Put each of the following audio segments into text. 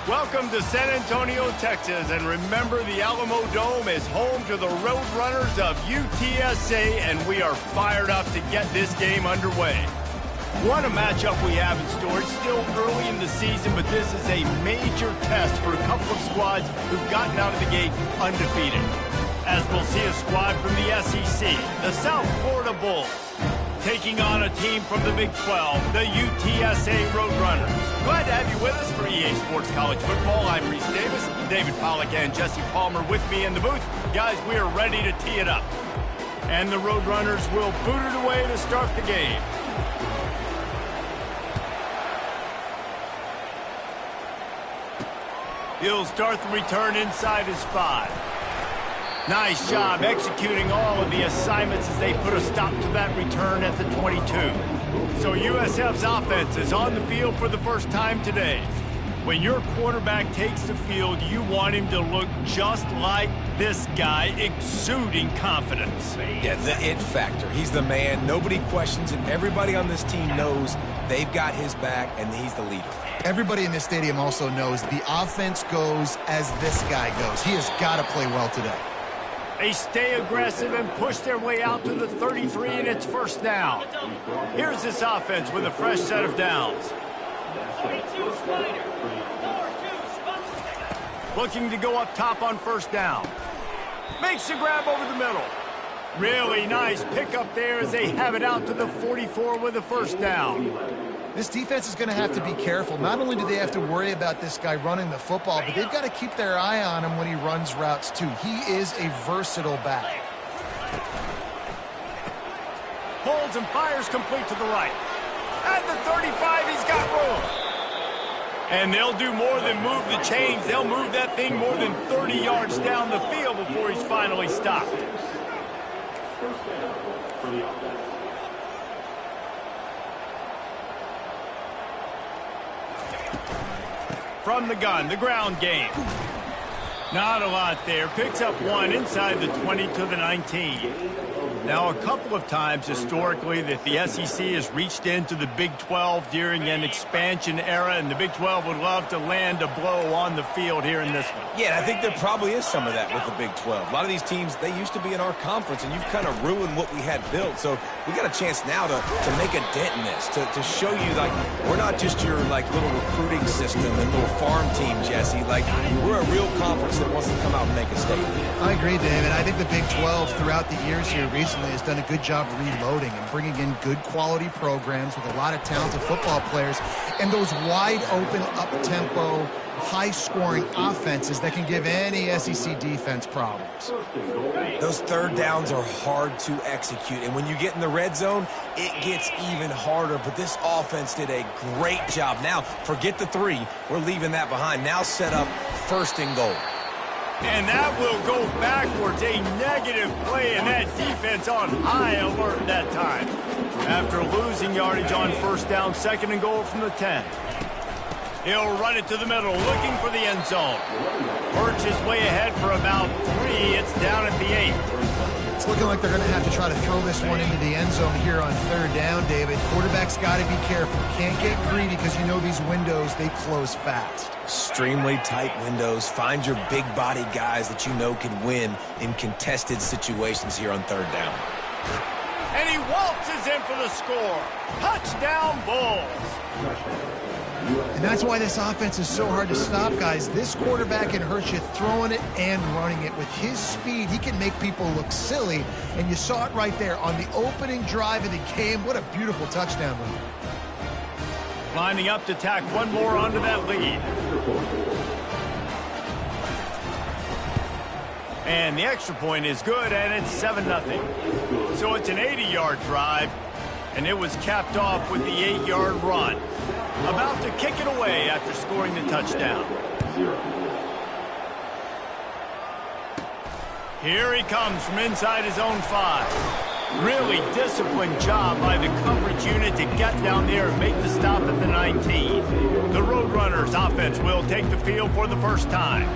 Welcome to San Antonio, Texas, and remember the Alamo Dome is home to the Roadrunners of UTSA, and we are fired up to get this game underway. What a matchup we have in store. It's still early in the season, but this is a major test for a couple of squads who've gotten out of the gate undefeated. As we'll see a squad from the SEC, the South Florida Bulls, taking on a team from the Big 12, the UTSA Roadrunners. Glad to have you with us for EA Sports College Football. I'm Reese Davis, David Pollack and Jesse Palmer with me in the booth. Guys, we are ready to tee it up. And the Roadrunners will boot it away to start the game. He'll start the return inside his 5. Nice job executing all of the assignments as they put a stop to that return at the 22. So USF's offense is on the field for the first time today. When your quarterback takes the field, you want him to look just like this guy, exuding confidence. Yeah, the it factor. He's the man. Nobody questions it. Everybody on this team knows they've got his back, and he's the leader. Everybody in this stadium also knows the offense goes as this guy goes. He has got to play well today. They stay aggressive and push their way out to the 33, and it's first down. Here's this offense with a fresh set of downs. Looking to go up top on first down. Makes the grab over the middle. Really nice pickup there as they have it out to the 44 with a first down. This defense is going to have to be careful. Not only do they have to worry about this guy running the football, but they've got to keep their eye on him when he runs routes too. He is a versatile back. Holds and fires complete to the right. At the 35, he's got room. And they'll do more than move the chains. They'll move that thing more than 30 yards down the field before he's finally stopped. From the gun, the ground game. Not a lot there. Picks up one inside the 20 to the 19. Now, a couple of times historically that the SEC has reached into the Big 12 during an expansion era, and the Big 12 would love to land a blow on the field here in this one. Yeah, I think there probably is some of that with the Big 12. A lot of these teams, they used to be in our conference, and you've kind of ruined what we had built. So we got a chance now to make a dent in this, to show you, like, we're not just your, like, little recruiting system and little farm team, Jesse. Like, we're a real conference that wants to come out and make a statement. I agree, David. I think the Big 12 throughout the years here recently has done a good job reloading and bringing in good quality programs with a lot of talented football players and those wide open, up-tempo, high-scoring offenses that can give any SEC defense problems. Those third downs are hard to execute, and when you get in the red zone, it gets even harder. But this offense did a great job. Now, forget the 3. We're leaving that behind. Now set up first and goal. And that will go backwards. A negative play, and that defense on high alert that time. After losing yardage on first down, second and goal from the 10. He'll run it to the middle, looking for the end zone. Perch is way ahead for about 3. It's down at the 8. It's looking like they're going to have to try to throw this one into the end zone here on third down, David. Quarterback's got to be careful. Can't get greedy because you know these windows, they close fast. Extremely tight windows. Find your big body guys that you know can win in contested situations here on third down. And he waltzes in for the score. Touchdown, Bulls. And that's why this offense is so hard to stop, guys. This quarterback can hurt you throwing it and running it. With his speed, he can make people look silly. And you saw it right there on the opening drive of the game. What a beautiful touchdown run. Lining up to tack one more onto that lead. And the extra point is good, and it's 7-0. So it's an 80-yard drive, and it was capped off with the 8-yard run. About to kick it away after scoring the touchdown. Here he comes from inside his own 5. Really disciplined job by the coverage unit to get down there and make the stop at the 19. The Roadrunners offense will take the field for the first time.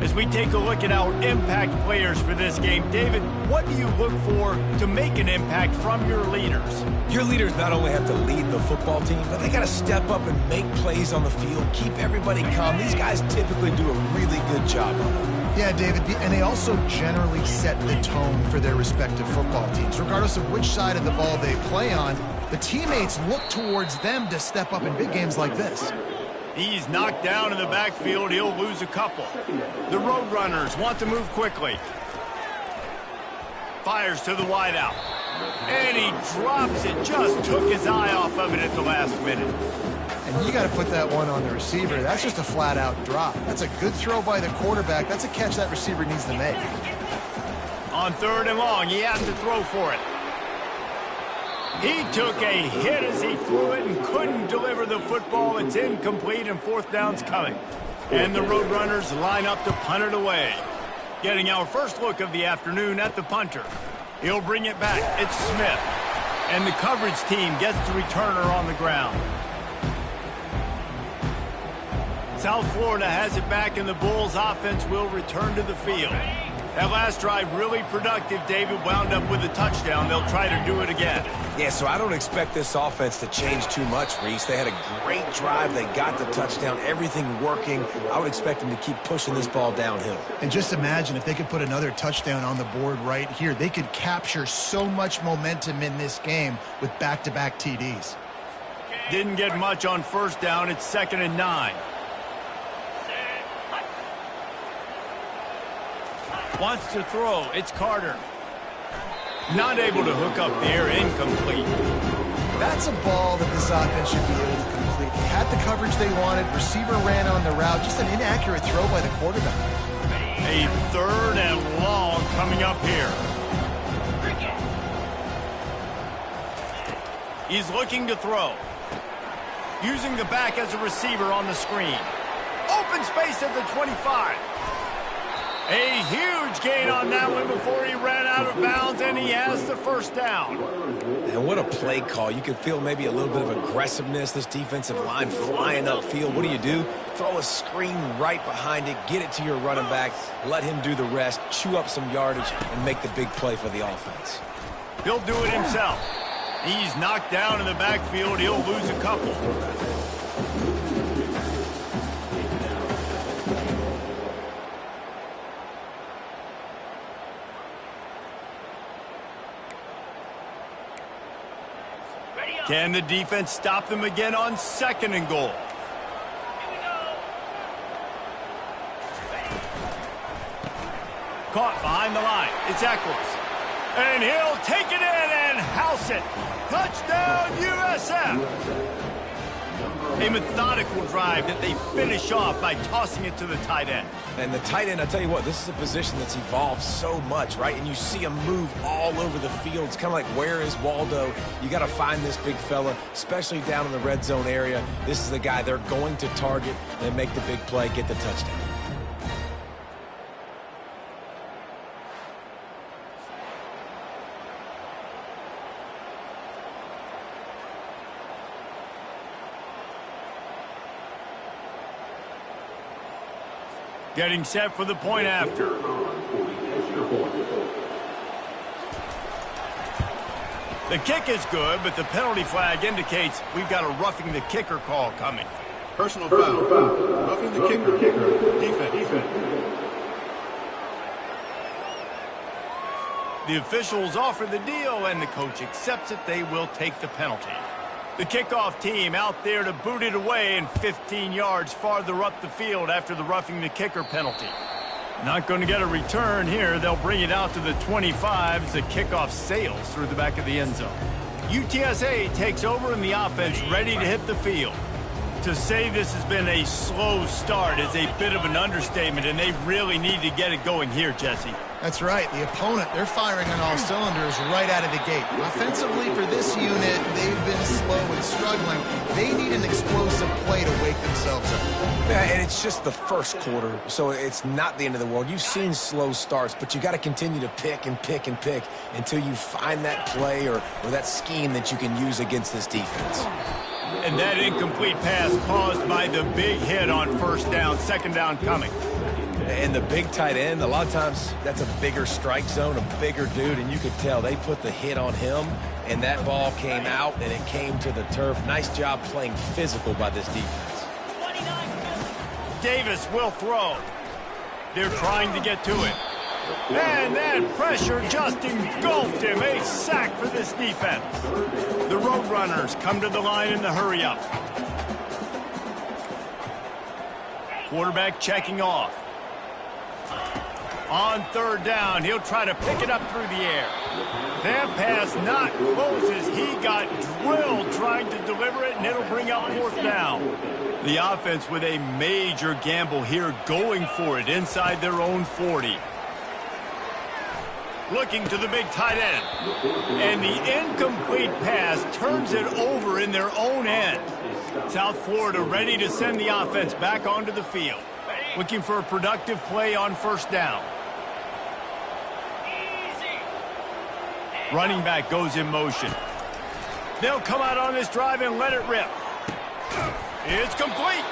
As we take a look at our impact players for this game, David, what do you look for to make an impact from your leaders? Your leaders not only have to lead the football team, but they got to step up and make plays on the field, keep everybody calm. These guys typically do a really good job of it. Yeah, David, and they also generally set the tone for their respective football teams. Regardless of which side of the ball they play on, the teammates look towards them to step up in big games like this. He's knocked down in the backfield. He'll lose a couple. The Roadrunners want to move quickly. Fires to the wideout. And he drops it. Just took his eye off of it at the last minute. And you got to put that one on the receiver. That's just a flat-out drop. That's a good throw by the quarterback. That's a catch that receiver needs to make. On 3rd and long, he has to throw for it. He took a hit as he threw it and couldn't deliver the football. It's incomplete and 4th down's coming. And the Roadrunners line up to punt it away. Getting our first look of the afternoon at the punter. He'll bring it back. It's Smith. And the coverage team gets the returner on the ground. South Florida has it back, and the Bulls offense will return to the field. That last drive really productive. David wound up with a touchdown. They'll try to do it again. Yeah, so I don't expect this offense to change too much, Reese. They had a great drive. They got the touchdown. Everything working. I would expect them to keep pushing this ball downhill. And just imagine if they could put another touchdown on the board right here. They could capture so much momentum in this game with back-to-back TDs. Didn't get much on 1st down. It's 2nd and 9. Wants to throw. It's Carter. Not able to hook up there. Incomplete. That's a ball that this offense should be able to complete. They had the coverage they wanted. Receiver ran on the route. Just an inaccurate throw by the quarterback. A 3rd and long coming up here. He's looking to throw. Using the back as a receiver on the screen. Open space at the 25. A huge gain on that one before he ran out of bounds, and he has the 1st down. And what a play call. You can feel maybe a little bit of aggressiveness, this defensive line flying upfield. What do? Throw a screen right behind it, get it to your running back, let him do the rest, chew up some yardage, and make the big play for the offense. He'll do it himself. He's knocked down in the backfield. He'll lose a couple. Can the defense stop them again on 2nd and goal? Caught behind the line. It's Eccles. And he'll take it in and house it. Touchdown, USF. A methodical drive that they finish off by tossing it to the tight end. And the tight end, I tell you what, this is a position that's evolved so much, right? And you see him move all over the field. It's kind of like, where is Waldo? You got to find this big fella, especially down in the red zone area. This is the guy they're going to target and make the big play, get the touchdown. Getting set for the point after. The kick is good, but the penalty flag indicates we've got a roughing the kicker call coming. Personal foul. Roughing the kicker. Defense. The officials offer the deal, and the coach accepts it. They will take the penalty. The kickoff team out there to boot it away and 15 yards farther up the field after the roughing the kicker penalty. Not going to get a return here. They'll bring it out to the 25 as the kickoff sails through the back of the end zone. UTSA takes over and the offense ready to hit the field. To say this has been a slow start is a bit of an understatement, and they really need to get it going here, Jesse. That's right. The opponent, they're firing on all cylinders right out of the gate. Offensively for this unit, they've been slow and struggling. They need an explosive play to wake themselves up. Yeah, and it's just the first quarter, so it's not the end of the world. You've seen slow starts, but you got to continue to pick and pick and pick until you find that play or that scheme that you can use against this defense. And that incomplete pass caused by the big hit on 1st down, 2nd down coming. And the big tight end, a lot of times that's a bigger strike zone, a bigger dude, and you could tell they put the hit on him, and that ball came out, and it came to the turf. Nice job playing physical by this defense. Davis will throw. They're trying to get to it. And that pressure just engulfed him. A sack for this defense. The Roadrunners come to the line in the hurry-up. Quarterback checking off. On third down, he'll try to pick it up through the air. That pass not close as he got drilled trying to deliver it, and it'll bring up fourth down. The offense with a major gamble here, going for it inside their own 40. Looking to the big tight end. And the incomplete pass turns it over in their own end. South Florida ready to send the offense back onto the field. Looking for a productive play on first down. Running back goes in motion. They'll come out on this drive and let it rip. It's complete.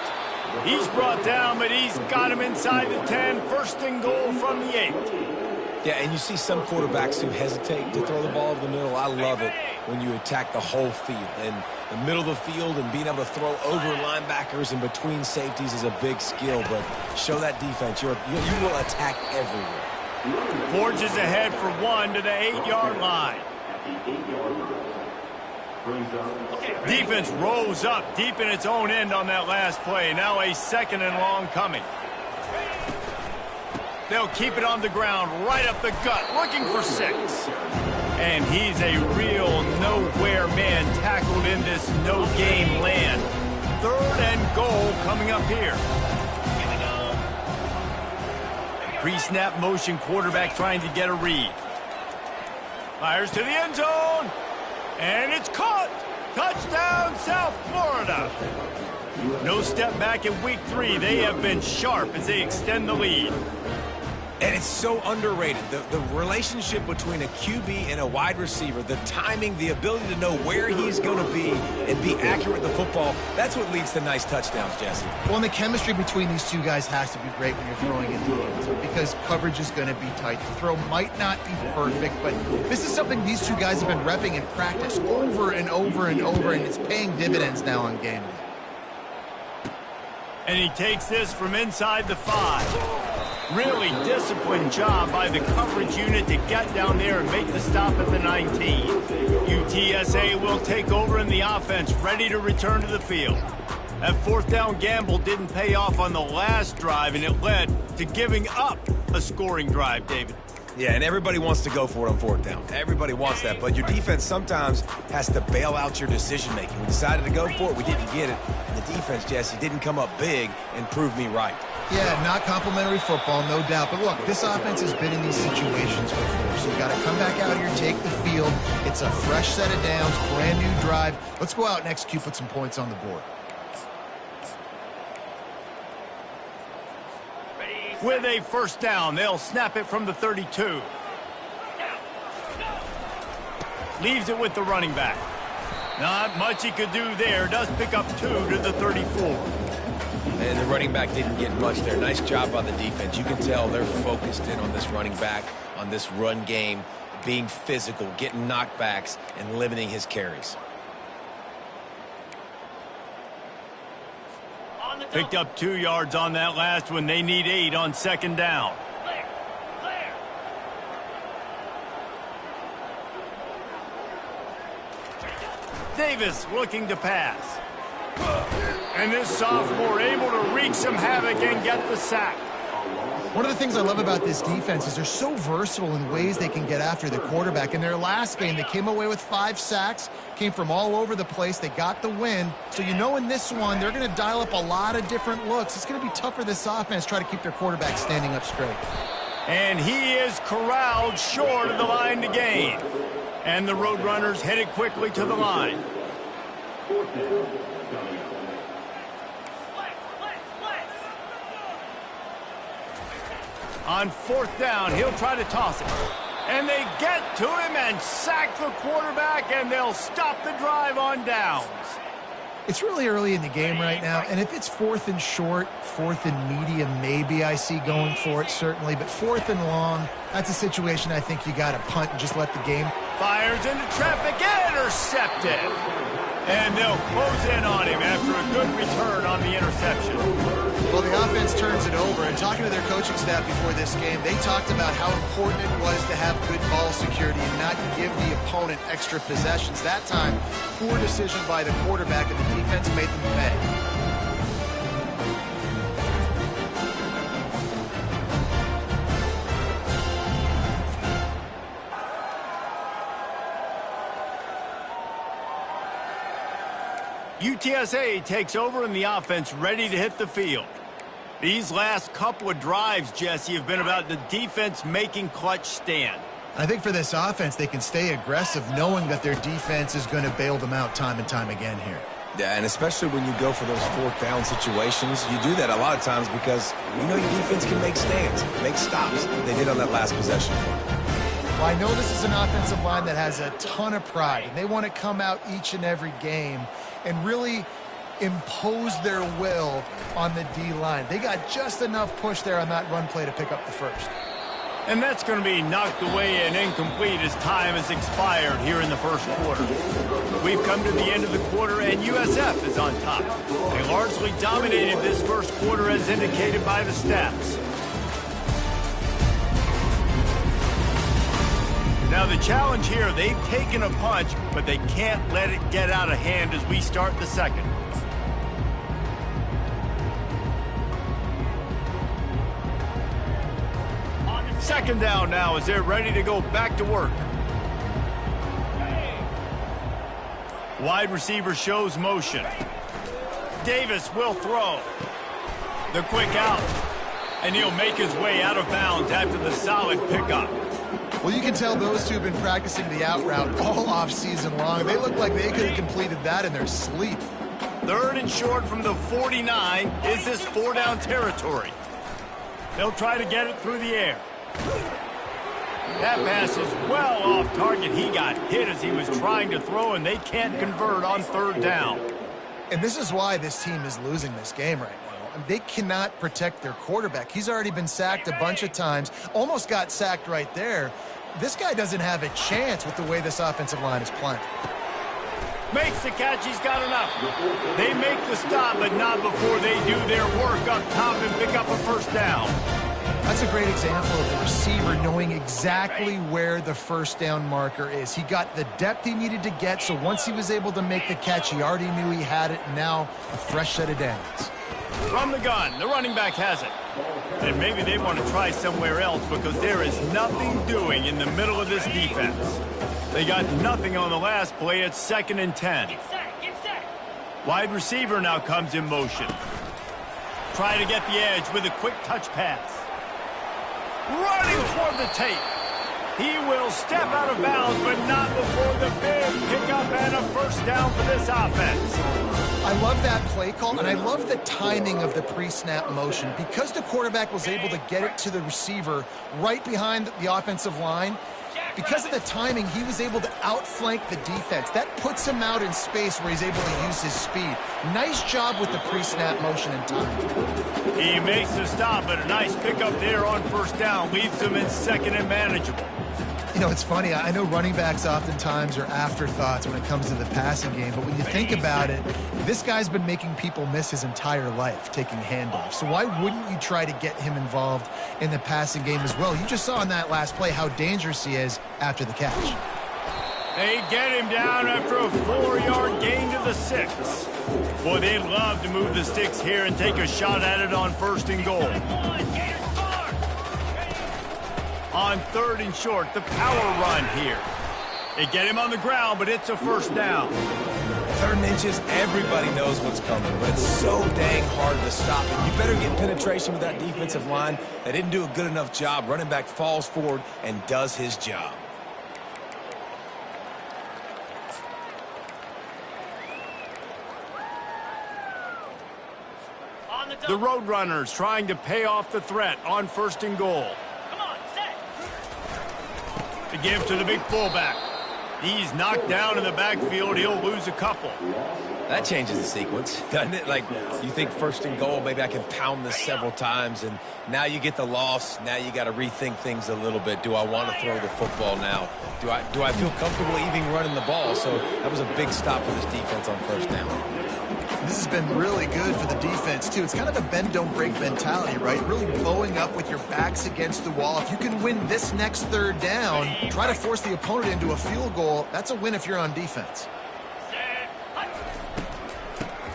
He's brought down, but he's got him inside the 10. First and goal from the 8. Yeah, and you see some quarterbacks who hesitate to throw the ball over the middle. I love it when you attack the whole field. And the middle of the field and being able to throw over linebackers and between safeties is a big skill. But show that defense. You will attack everywhere. Forges ahead for one to the 8-yard line. Defense rose up deep in its own end on that last play. Now a second and long coming. They'll keep it on the ground right up the gut, looking for 6. And he's a real nowhere man tackled in this no-game land. Third and goal coming up here. Pre-snap motion, quarterback trying to get a read. Fires to the end zone. And it's caught. Touchdown, South Florida. No step back in week 3. They have been sharp as they extend the lead. And it's so underrated. The relationship between a QB and a wide receiver, the timing, the ability to know where he's going to be and be accurate with the football, that's what leads to nice touchdowns, Jesse. Well, and the chemistry between these two guys has to be great when you're throwing in the end zone because coverage is going to be tight. The throw might not be perfect, but this is something these two guys have been repping in practice over and over and over, and it's paying dividends now on game day. And he takes this from inside the 5. Really disciplined job by the coverage unit to get down there and make the stop at the 19. UTSA will take over in the offense, ready to return to the field. That fourth down gamble didn't pay off on the last drive, and it led to giving up a scoring drive, David. Yeah, and everybody wants to go for it on fourth down. Everybody wants that, but your defense sometimes has to bail out your decision-making. We decided to go for it. We didn't get it. And the defense, Jesse, didn't come up big and prove me right. Yeah, not complimentary football, no doubt. But look, this offense has been in these situations before. So you got to come back out here, take the field. It's a fresh set of downs, brand new drive. Let's go out and execute, put some points on the board. With a first down, they'll snap it from the 32. Leaves it with the running back. Not much he could do there. Does pick up 2 to the 34. And the running back didn't get much there. Nice job by the defense. You can tell they're focused in on this running back, on this run game, being physical, getting knockbacks, and limiting his carries. Picked up 2 yards on that last one. They need 8 on second down. Davis looking to pass. And this sophomore able to wreak some havoc and get the sack. One of the things I love about this defense is they're so versatile in ways they can get after the quarterback. In their last game, they came away with 5 sacks, came from all over the place. They got the win. So you know in this one, they're going to dial up a lot of different looks. It's going to be tough for this offense to try to keep their quarterback standing up straight. And he is corralled short of the line to gain. And the Roadrunners headed quickly to the line. On fourth down, he'll try to toss it. And they get to him and sack the quarterback, and they'll stop the drive on downs. It's really early in the game right now, and if it's 4th and short, 4th and medium, maybe I see going for it, certainly. But 4th and long, that's a situation I think you got to punt and just let the game. Fires into traffic, intercepted. And they'll close in on him after a good return on the interception. Well, the offense turns it over, and talking to their coaching staff before this game, they talked about how important it was to have good ball security and not give the opponent extra possessions. That time, poor decision by the quarterback, and the defense made them pay. UTSA takes over in the offense, ready to hit the field. These last couple of drives, Jesse, have been about the defense making clutch stand. I think for this offense, they can stay aggressive knowing that their defense is going to bail them out time and time again here. Yeah, and especially when you go for those 4th down situations, you do that a lot of times because you know your defense can make stands, make stops. They did on that last possession. Well, I know this is an offensive line that has a ton of pride, and they want to come out each and every game and really impose their will on the D-line. They got just enough push there on that run play to pick up the first. And that's going to be knocked away and incomplete as time has expired here in the first quarter. We've come to the end of the quarter, and USF is on top. They largely dominated this first quarter as indicated by the stats. Now the challenge here, they've taken a punch, but they can't let it get out of hand as we start the second. Second down now as they're ready to go back to work. Wide receiver shows motion. Davis will throw. The quick out. And he'll make his way out of bounds after the solid pickup. Well, you can tell those two have been practicing the out route all off-season long. They look like they could have completed that in their sleep. 3rd and short from the 49. Is this 4-down territory? They'll try to get it through the air. That pass is well off target. He got hit as he was trying to throw, and they can't convert on 3rd down. And this is why this team is losing this game right now. They cannot protect their quarterback. He's already been sacked a bunch of times, almost got sacked right there. This guy doesn't have a chance with the way this offensive line is playing. Makes the catch. He's got enough. They make the stop, but not before they do their work up top and pick up a first down. That's a great example of the receiver knowing exactly where the first down marker is. He got the depth he needed to get, so once he was able to make the catch, he already knew he had it, and now a fresh set of downs. From the gun, the running back has it. And maybe they want to try somewhere else because there is nothing doing in the middle of this defense. They got nothing on the last play. It's 2nd and 10. Wide receiver now comes in motion. Try to get the edge with a quick touch pass. Running toward the tape. He will step out of bounds, but not before the big pickup and a first down for this offense. I love that play call, and I love the timing of the pre-snap motion. Because the quarterback was able to get it to the receiver right behind the offensive line, because of the timing, he was able to outflank the defense. That puts him out in space where he's able to use his speed. Nice job with the pre-snap motion and time. He makes the stop, but a nice pickup there on first down. Leaves him in 2nd and manageable. You know, it's funny. I know running backs oftentimes are afterthoughts when it comes to the passing game, but when you think about it, this guy's been making people miss his entire life taking handoffs. So why wouldn't you try to get him involved in the passing game as well? You just saw in that last play how dangerous he is after the catch. They get him down after a 4-yard gain to the 6. Boy, they'd love to move the sticks here and take a shot at it on 1st and goal. On 3rd and short, the power run here. They get him on the ground, but it's a first down. 3rd and inches, everybody knows what's coming, but it's so dang hard to stop it. You better get penetration with that defensive line. They didn't do a good enough job. Running back falls forward and does his job. The Roadrunners trying to pay off the threat on 1st and goal. To give to the big fullback. He's knocked down in the backfield. He'll lose a couple. That changes the sequence, doesn't it? Like, you think first and goal, maybe I can pound this several times, and now you get the loss. Now you got to rethink things a little bit. Do I want to throw the football now? Do I feel comfortable even running the ball? So that was a big stop for this defense on first down. This has been really good for the defense, too. It's kind of a bend-don't-break mentality, right? Really bowing up with your backs against the wall. If you can win this next third down, try to force the opponent into a field goal, that's a win if you're on defense.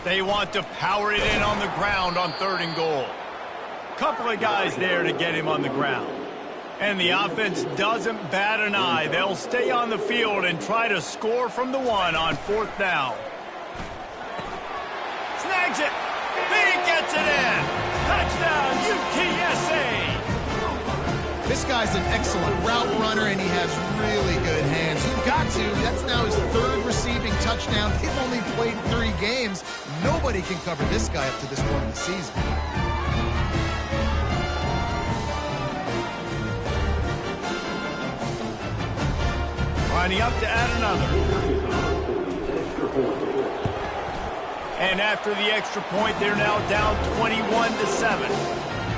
They want to power it in on the ground on third and goal. Couple of guys there to get him on the ground. And the offense doesn't bat an eye. They'll stay on the field and try to score from the one on fourth down. Snags it. He gets it in. Touchdown, UTSA. This guy's an excellent route runner, and he has really good hands. You've got to. That's now his third receiving touchdown. They've only played 3 games. Nobody can cover this guy up to this point in the season. Lining up to add another. And after the extra point, they're now down 21-7.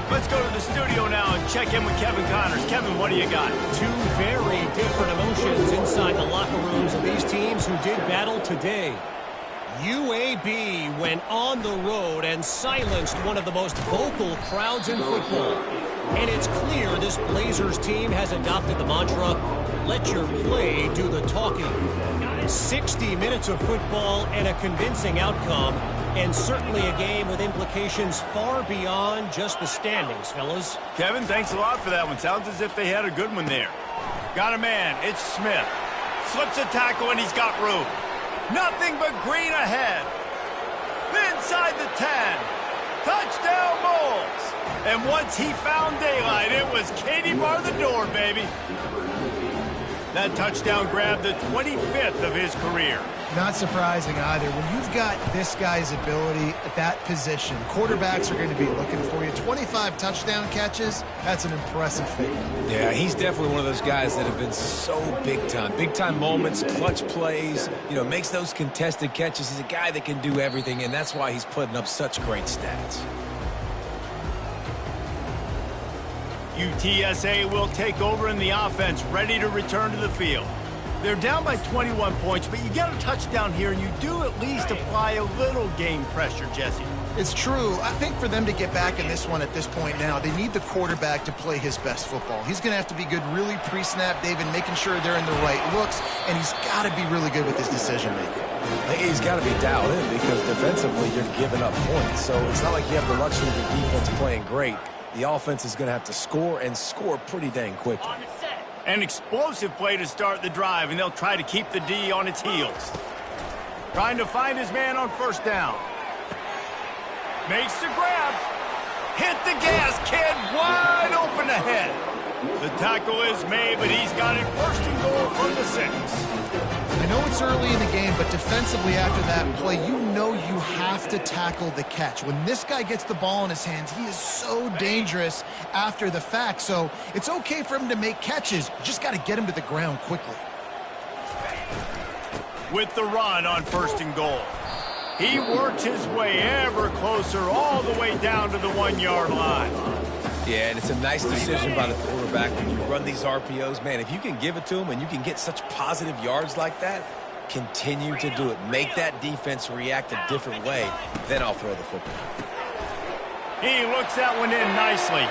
Let's go to the studio now and check in with Kevin Connors. Kevin, what do you got? 2 very different emotions inside the locker rooms of these teams who did battle today. UAB went on the road and silenced one of the most vocal crowds in football. And it's clear this Blazers team has adopted the mantra, let your play do the talking. 60 minutes of football and a convincing outcome, and certainly a game with implications far beyond just the standings, fellas. Kevin, thanks a lot for that one. Sounds as if they had a good one there. Got a man. It's Smith. Slips a tackle, and he's got room. Nothing but green ahead. Inside the 10. Touchdown Bulls. And once he found daylight, it was Katie bar the door, baby. That touchdown grabbed the 25th of his career. Not surprising either. When you've got this guy's ability at that position, quarterbacks are going to be looking for you. 25 touchdown catches, that's an impressive feat. Yeah, he's definitely one of those guys that have been so big time. Big time moments, clutch plays, makes those contested catches. He's a guy that can do everything, and that's why he's putting up such great stats. UTSA will take over in the offense, ready to return to the field. They're down by 21 points, but you get a touchdown here, and you do at least apply a little game pressure, Jesse. It's true. I think for them to get back in this one at this point now, they need the quarterback to play his best football. He's going to have to be good really pre-snap, David, making sure they're in the right looks, and he's got to be really good with his decision-making. He's got to be dialed in because defensively you're giving up points, so it's not like you have the luxury of the defense playing great. The offense is going to have to score and score pretty dang quickly. An explosive play to start the drive, and they'll try to keep the D on its heels. Trying to find his man on first down. Makes the grab. Hit the gas, kid. Wide open ahead. The tackle is made, but he's got it first and goal from the 6. I know it's early in the game, but defensively after that play, you know you have to tackle the catch. When this guy gets the ball in his hands, he is so dangerous after the fact. So it's okay for him to make catches. You just got to get him to the ground quickly. With the run on first and goal. He works his way ever closer all the way down to the 1-yard line. Yeah, and it's a nice decision by the quarterback when you run these RPOs. Man, if you can give it to him and you can get such positive yards like that, continue to do it. Make that defense react a different way, then I'll throw the football. He looks that one in nicely.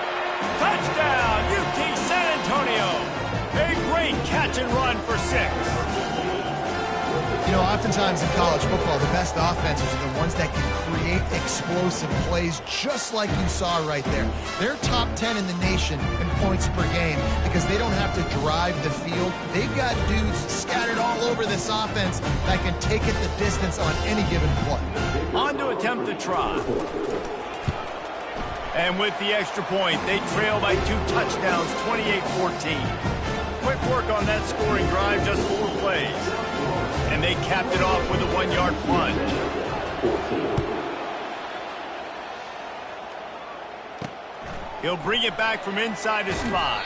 Touchdown, UT San Antonio. A great catch and run for 6. Oftentimes in college football, the best offenses are the ones that can create explosive plays just like you saw right there. They're top 10 in the nation in points per game because they don't have to drive the field. They've got dudes scattered all over this offense that can take it the distance on any given play. On to attempt the try. And with the extra point, they trail by 2 touchdowns, 28-14. Quick work on that scoring drive, just 4 plays. And they capped it off with a 1-yard plunge. He'll bring it back from inside his 5.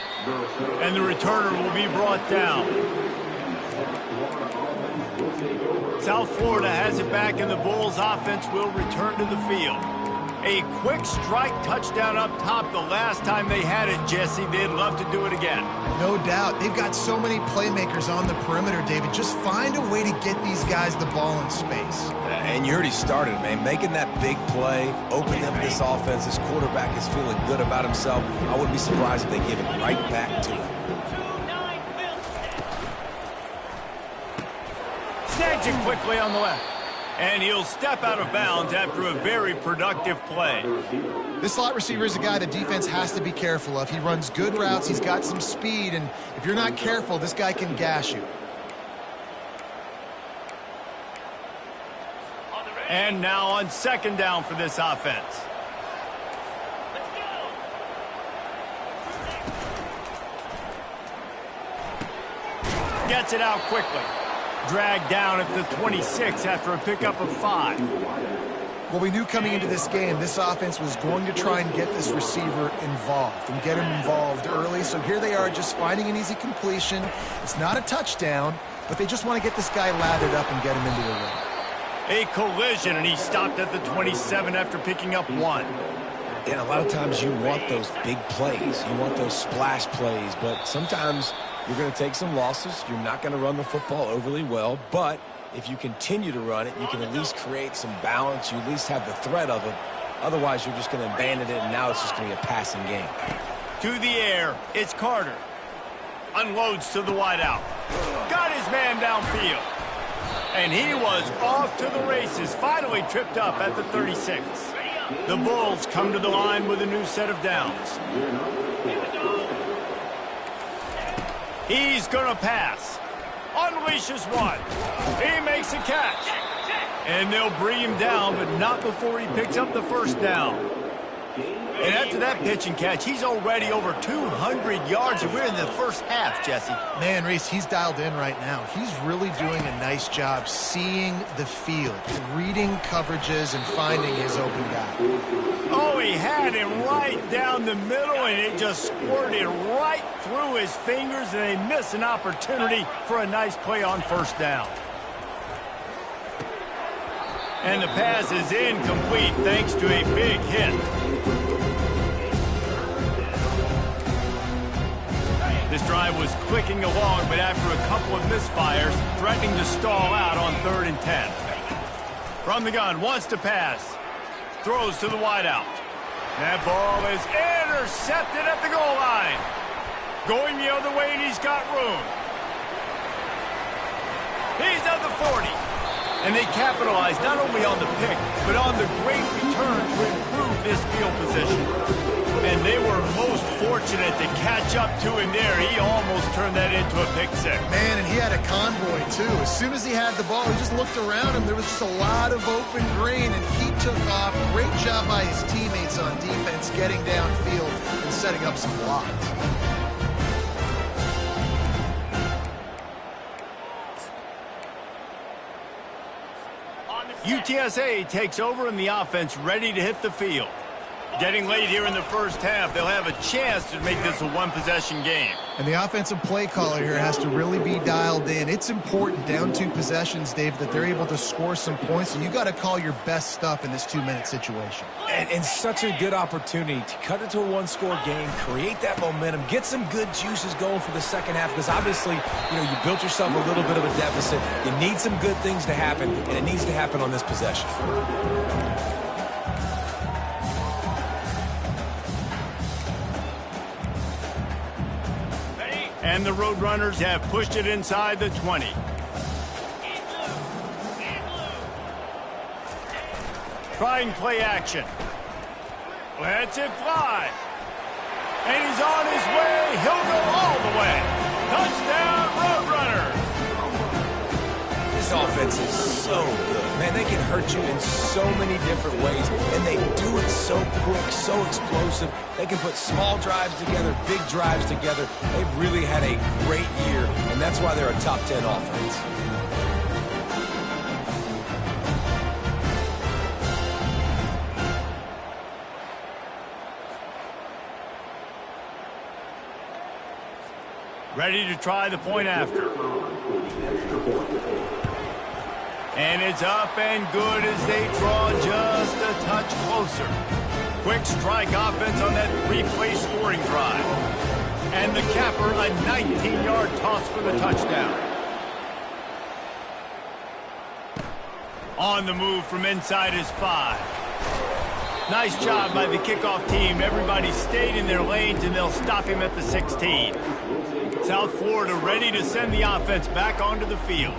And the returner will be brought down. South Florida has it back, and the Bulls offense will return to the field. A quick strike touchdown up top the last time they had it, Jesse. They'd love to do it again. No doubt. They've got so many playmakers on the perimeter, David. Just find a way to get these guys the ball in space. And you already started, man. Making that big play, opening up this offense. This quarterback is feeling good about himself. I wouldn't be surprised if they give it right back to him. Snags it quickly on the left. And he'll step out of bounds after a very productive play. This slot receiver is a guy the defense has to be careful of. He runs good routes. He's got some speed. And if you're not careful, this guy can gash you. And now on second down for this offense. Gets it out quickly. Dragged down at the 26 after a pickup of 5. Well, we knew coming into this game, this offense was going to try and get this receiver involved and get him involved early. So here they are just finding an easy completion. It's not a touchdown, but they just want to get this guy lathered up and get him into the run. A collision, and he stopped at the 27 after picking up 1. And a lot of times you want those big plays. You want those splash plays, but sometimes you're going to take some losses. You're not going to run the football overly well, but if you continue to run it, you can at least create some balance. You at least have the threat of it. Otherwise, you're just going to abandon it, and now it's just going to be a passing game. To the air, it's Carter. Unloads to the wideout. Got his man downfield. And he was off to the races, finally tripped up at the 36. The Bulls come to the line with a new set of downs. He's going to pass. Unleashes one. He makes a catch. And they'll bring him down, but not before he picks up the first down. And after that pitch and catch, he's already over 200 yards, and we're in the first half, Jesse. Man, Reese, he's dialed in right now. He's really doing a nice job seeing the field, reading coverages, and finding his open guy. Oh, he had him right down the middle, and it just squirted right through his fingers, and they miss an opportunity for a nice play on first down. And the pass is incomplete thanks to a big hit. This drive was clicking along, but after a couple of misfires, threatening to stall out on 3rd and 10. From the gun, wants to pass. Throws to the wideout. That ball is intercepted at the goal line. Going the other way, and he's got room. He's at the 40. And they capitalize not only on the pick, but on the great return to improve this field position. And they were most fortunate to catch up to him there. He almost turned that into a pick six. Man, and he had a convoy, too. As soon as he had the ball, he just looked around him. There was just a lot of open green, and he took off. Great job by his teammates on defense, getting downfield and setting up some blocks. UTSA takes over in the offense, ready to hit the field. Getting late here in the first half, they'll have a chance to make this a one-possession game. And the offensive play caller here has to really be dialed in. It's important down 2 possessions, Dave, that they're able to score some points, and you got to call your best stuff in this 2-minute situation. And such a good opportunity to cut it to a one-score game, create that momentum, get some good juices going for the second half, because obviously, you built yourself a little bit of a deficit. You need some good things to happen, and it needs to happen on this possession. And the Roadrunners have pushed it inside the 20. Trying play action. Lets it fly. And he's on his way. He'll go all the way. Touchdown, Roadrunners. This offense is so good. Man, they can hurt you in so many different ways, and they do it so quick, so explosive. They can put small drives together, big drives together. They've really had a great year, and that's why they're a top 10 offense. Ready to try the point after. And it's up and good as they draw just a touch closer. Quick strike offense on that three-play scoring drive. And the capper, a 19-yard toss for the touchdown. On the move from inside his 5. Nice job by the kickoff team. Everybody stayed in their lanes, and they'll stop him at the 16. South Florida ready to send the offense back onto the field.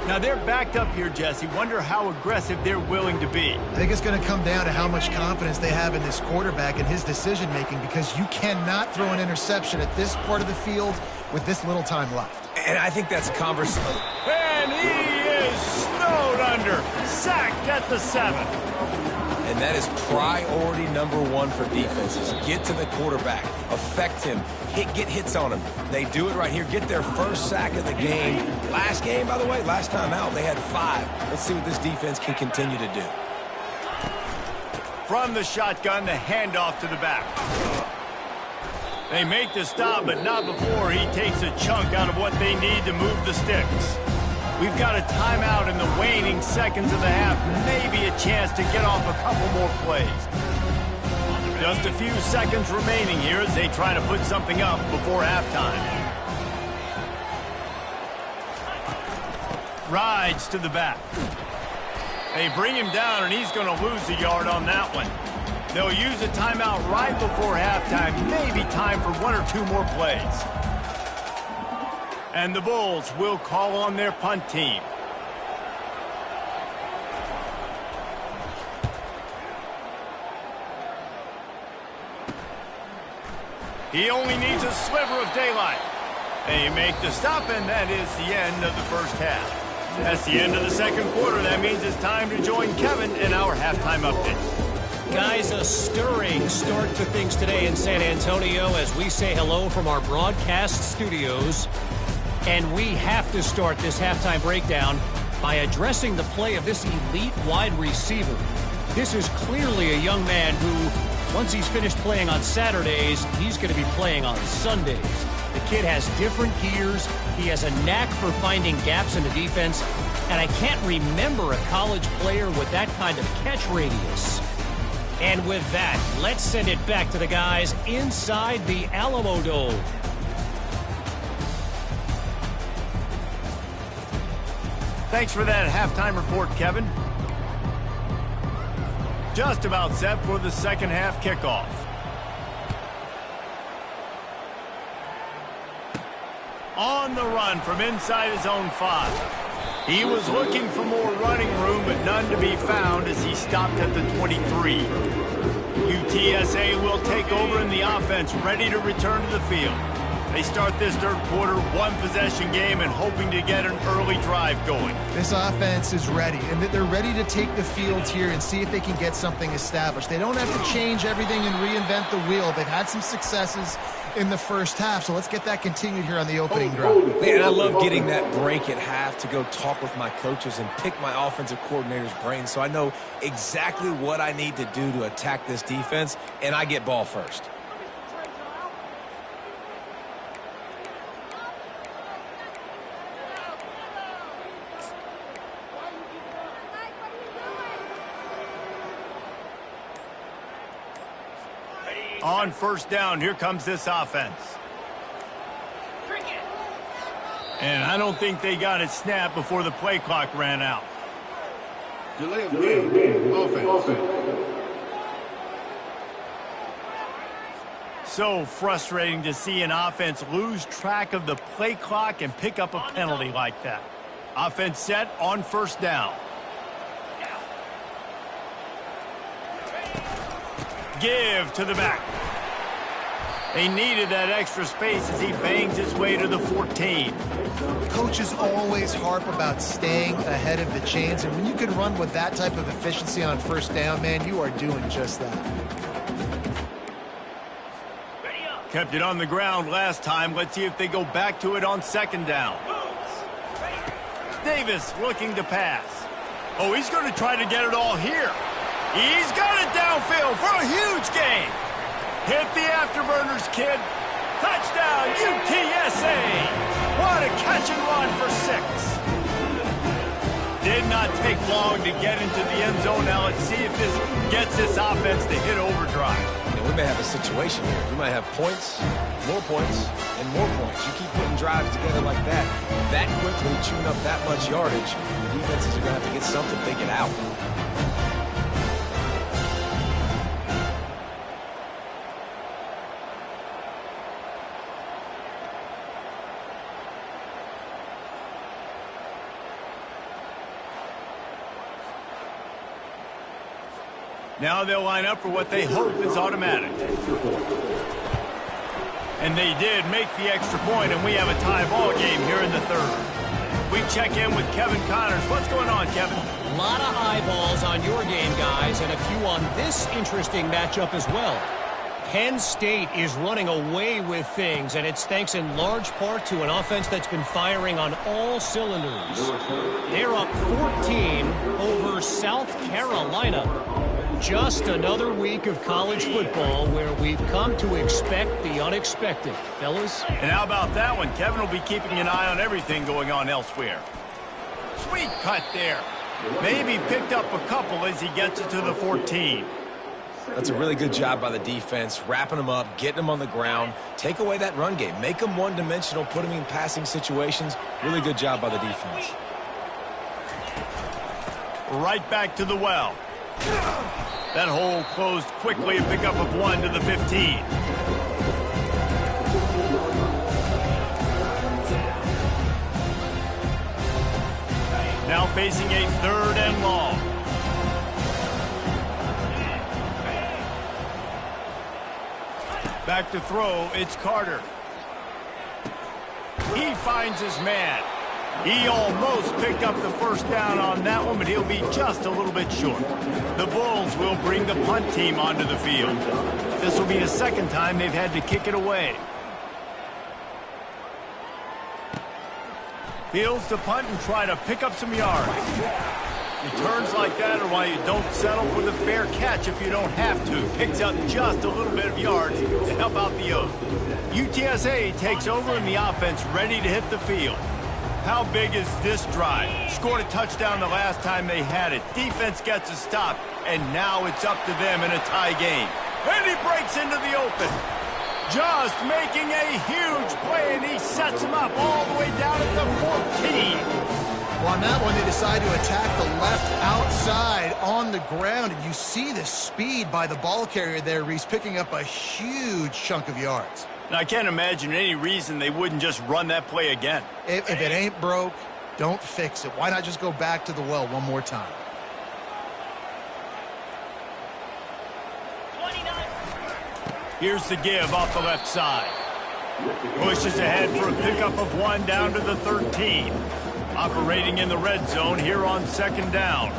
Now, they're backed up here, Jesse. Wonder how aggressive they're willing to be. I think it's going to come down to how much confidence they have in this quarterback and his decision-making, because you cannot throw an interception at this part of the field with this little time left. And I think that's conversation. And he is snowed under. Sacked at the 7. And that is priority number 1 for defenses. Get to the quarterback. Affect him. Get hits on him. They do it right here. Get their first sack of the game. Last game, by the way, last time out, they had 5. Let's see what this defense can continue to do. From the shotgun, the handoff to the back. They make the stop, but not before he takes a chunk out of what they need to move the sticks. We've got a timeout in the waning seconds of the half. Maybe a chance to get off a couple more plays. Just a few seconds remaining here as they try to put something up before halftime. Rides to the back. They bring him down, and he's going to lose a yard on that one. They'll use a timeout right before halftime. Maybe time for 1 or 2 more plays. And the Bulls will call on their punt team. He only needs a sliver of daylight. They make the stop, and that is the end of the first half. That's the end of the second quarter. That means it's time to join Kevin in our halftime update. Guys, a stirring start to things today in San Antonio as we say hello from our broadcast studios. And we have to start this halftime breakdown by addressing the play of this elite wide receiver. This is clearly a young man who, once he's finished playing on Saturdays, he's going to be playing on Sundays. The kid has different gears. He has a knack for finding gaps in the defense. And I can't remember a college player with that kind of catch radius. And with that, let's send it back to the guys inside the Alamo Dome. Thanks for that halftime report, Kevin. Just about set for the second half kickoff. On the run from inside his own 5. He was looking for more running room, but none to be found as he stopped at the 23. UTSA will take over in the offense, ready to return to the field. They start this third quarter, 1-possession game, and hoping to get an early drive going. This offense is ready, and they're ready to take the field here and see if they can get something established. They don't have to change everything and reinvent the wheel. They've had some successes in the first half, so let's get that continued here on the opening drive. Man, I love getting that break at half to go talk with my coaches and pick my offensive coordinator's brain so I know exactly what I need to do to attack this defense, and I get ball first. On first down, here comes this offense. And I don't think they got it snapped before the play clock ran out. Delay of game. Offense. So frustrating to see an offense lose track of the play clock and pick up a penalty like that. Offense set on first down. Give to the back. They needed that extra space as he bangs his way to the 14. Coaches always harp about staying ahead of the chains, and when you can run with that type of efficiency on first down, man, you are doing just that. Kept it on the ground last time. Let's see if they go back to it on second down. Davis looking to pass. Oh, he's going to try to get it all here. He's got it downfield for a huge gain. Hit the afterburners, kid. Touchdown, UTSA. catch and run for 6. Did not take long to get into the end zone. Now let's see if this gets this offense to hit overdrive. We may have a situation here. We might have points, and more points. You keep putting drives together like that quickly, chewing up that much yardage, the defenses are going to have to get something figured out. Now they'll line up for what they hope is automatic. And they did make the extra point, and we have a tie ball game here in the 3rd. We check in with Kevin Connors. What's going on, Kevin? A lot of eyeballs on your game, guys, and a few on this interesting matchup as well. Penn State is running away with things, and it's thanks in large part to an offense that's been firing on all cylinders. They're up 14 over South Carolina. Just another week of college football where we've come to expect the unexpected, fellas. And how about that one? Kevin will be keeping an eye on everything going on elsewhere. Sweet cut there. Maybe picked up a couple as he gets it to the 14. That's a really good job by the defense, wrapping them up, getting them on the ground. Take away that run game. Make them one-dimensional, put them in passing situations. Really good job by the defense. Right back to the well. That hole closed quickly, a pickup of 1 to the 15. Now facing a 3rd and long. Back to throw, it's Carter. He finds his man. He almost picked up the first down on that one, but he'll be just a little bit short. The Bulls will bring the punt team onto the field. This will be the 2nd time they've had to kick it away. Fields to punt and try to pick up some yards. Returns like that are why you don't settle for the fair catch if you don't have to. Picks up just a little bit of yards to help out the O's. UTSA takes over and the offense ready to hit the field. How big is this drive? Scored a touchdown the last time they had it. Defense gets a stop, and now it's up to them in a tie game. And he breaks into the open. Just making a huge play, and he sets him up all the way down at the 14. Well, on that one, they decide to attack the left outside on the ground, and you see the speed by the ball carrier there, Reese, picking up a huge chunk of yards. Now, I can't imagine any reason they wouldn't just run that play again. If it ain't broke, don't fix it. Why not just go back to the well one more time? 29. Here's the give off the left side. Pushes ahead for a pickup of 1 down to the 13. Operating in the red zone here on 2nd down.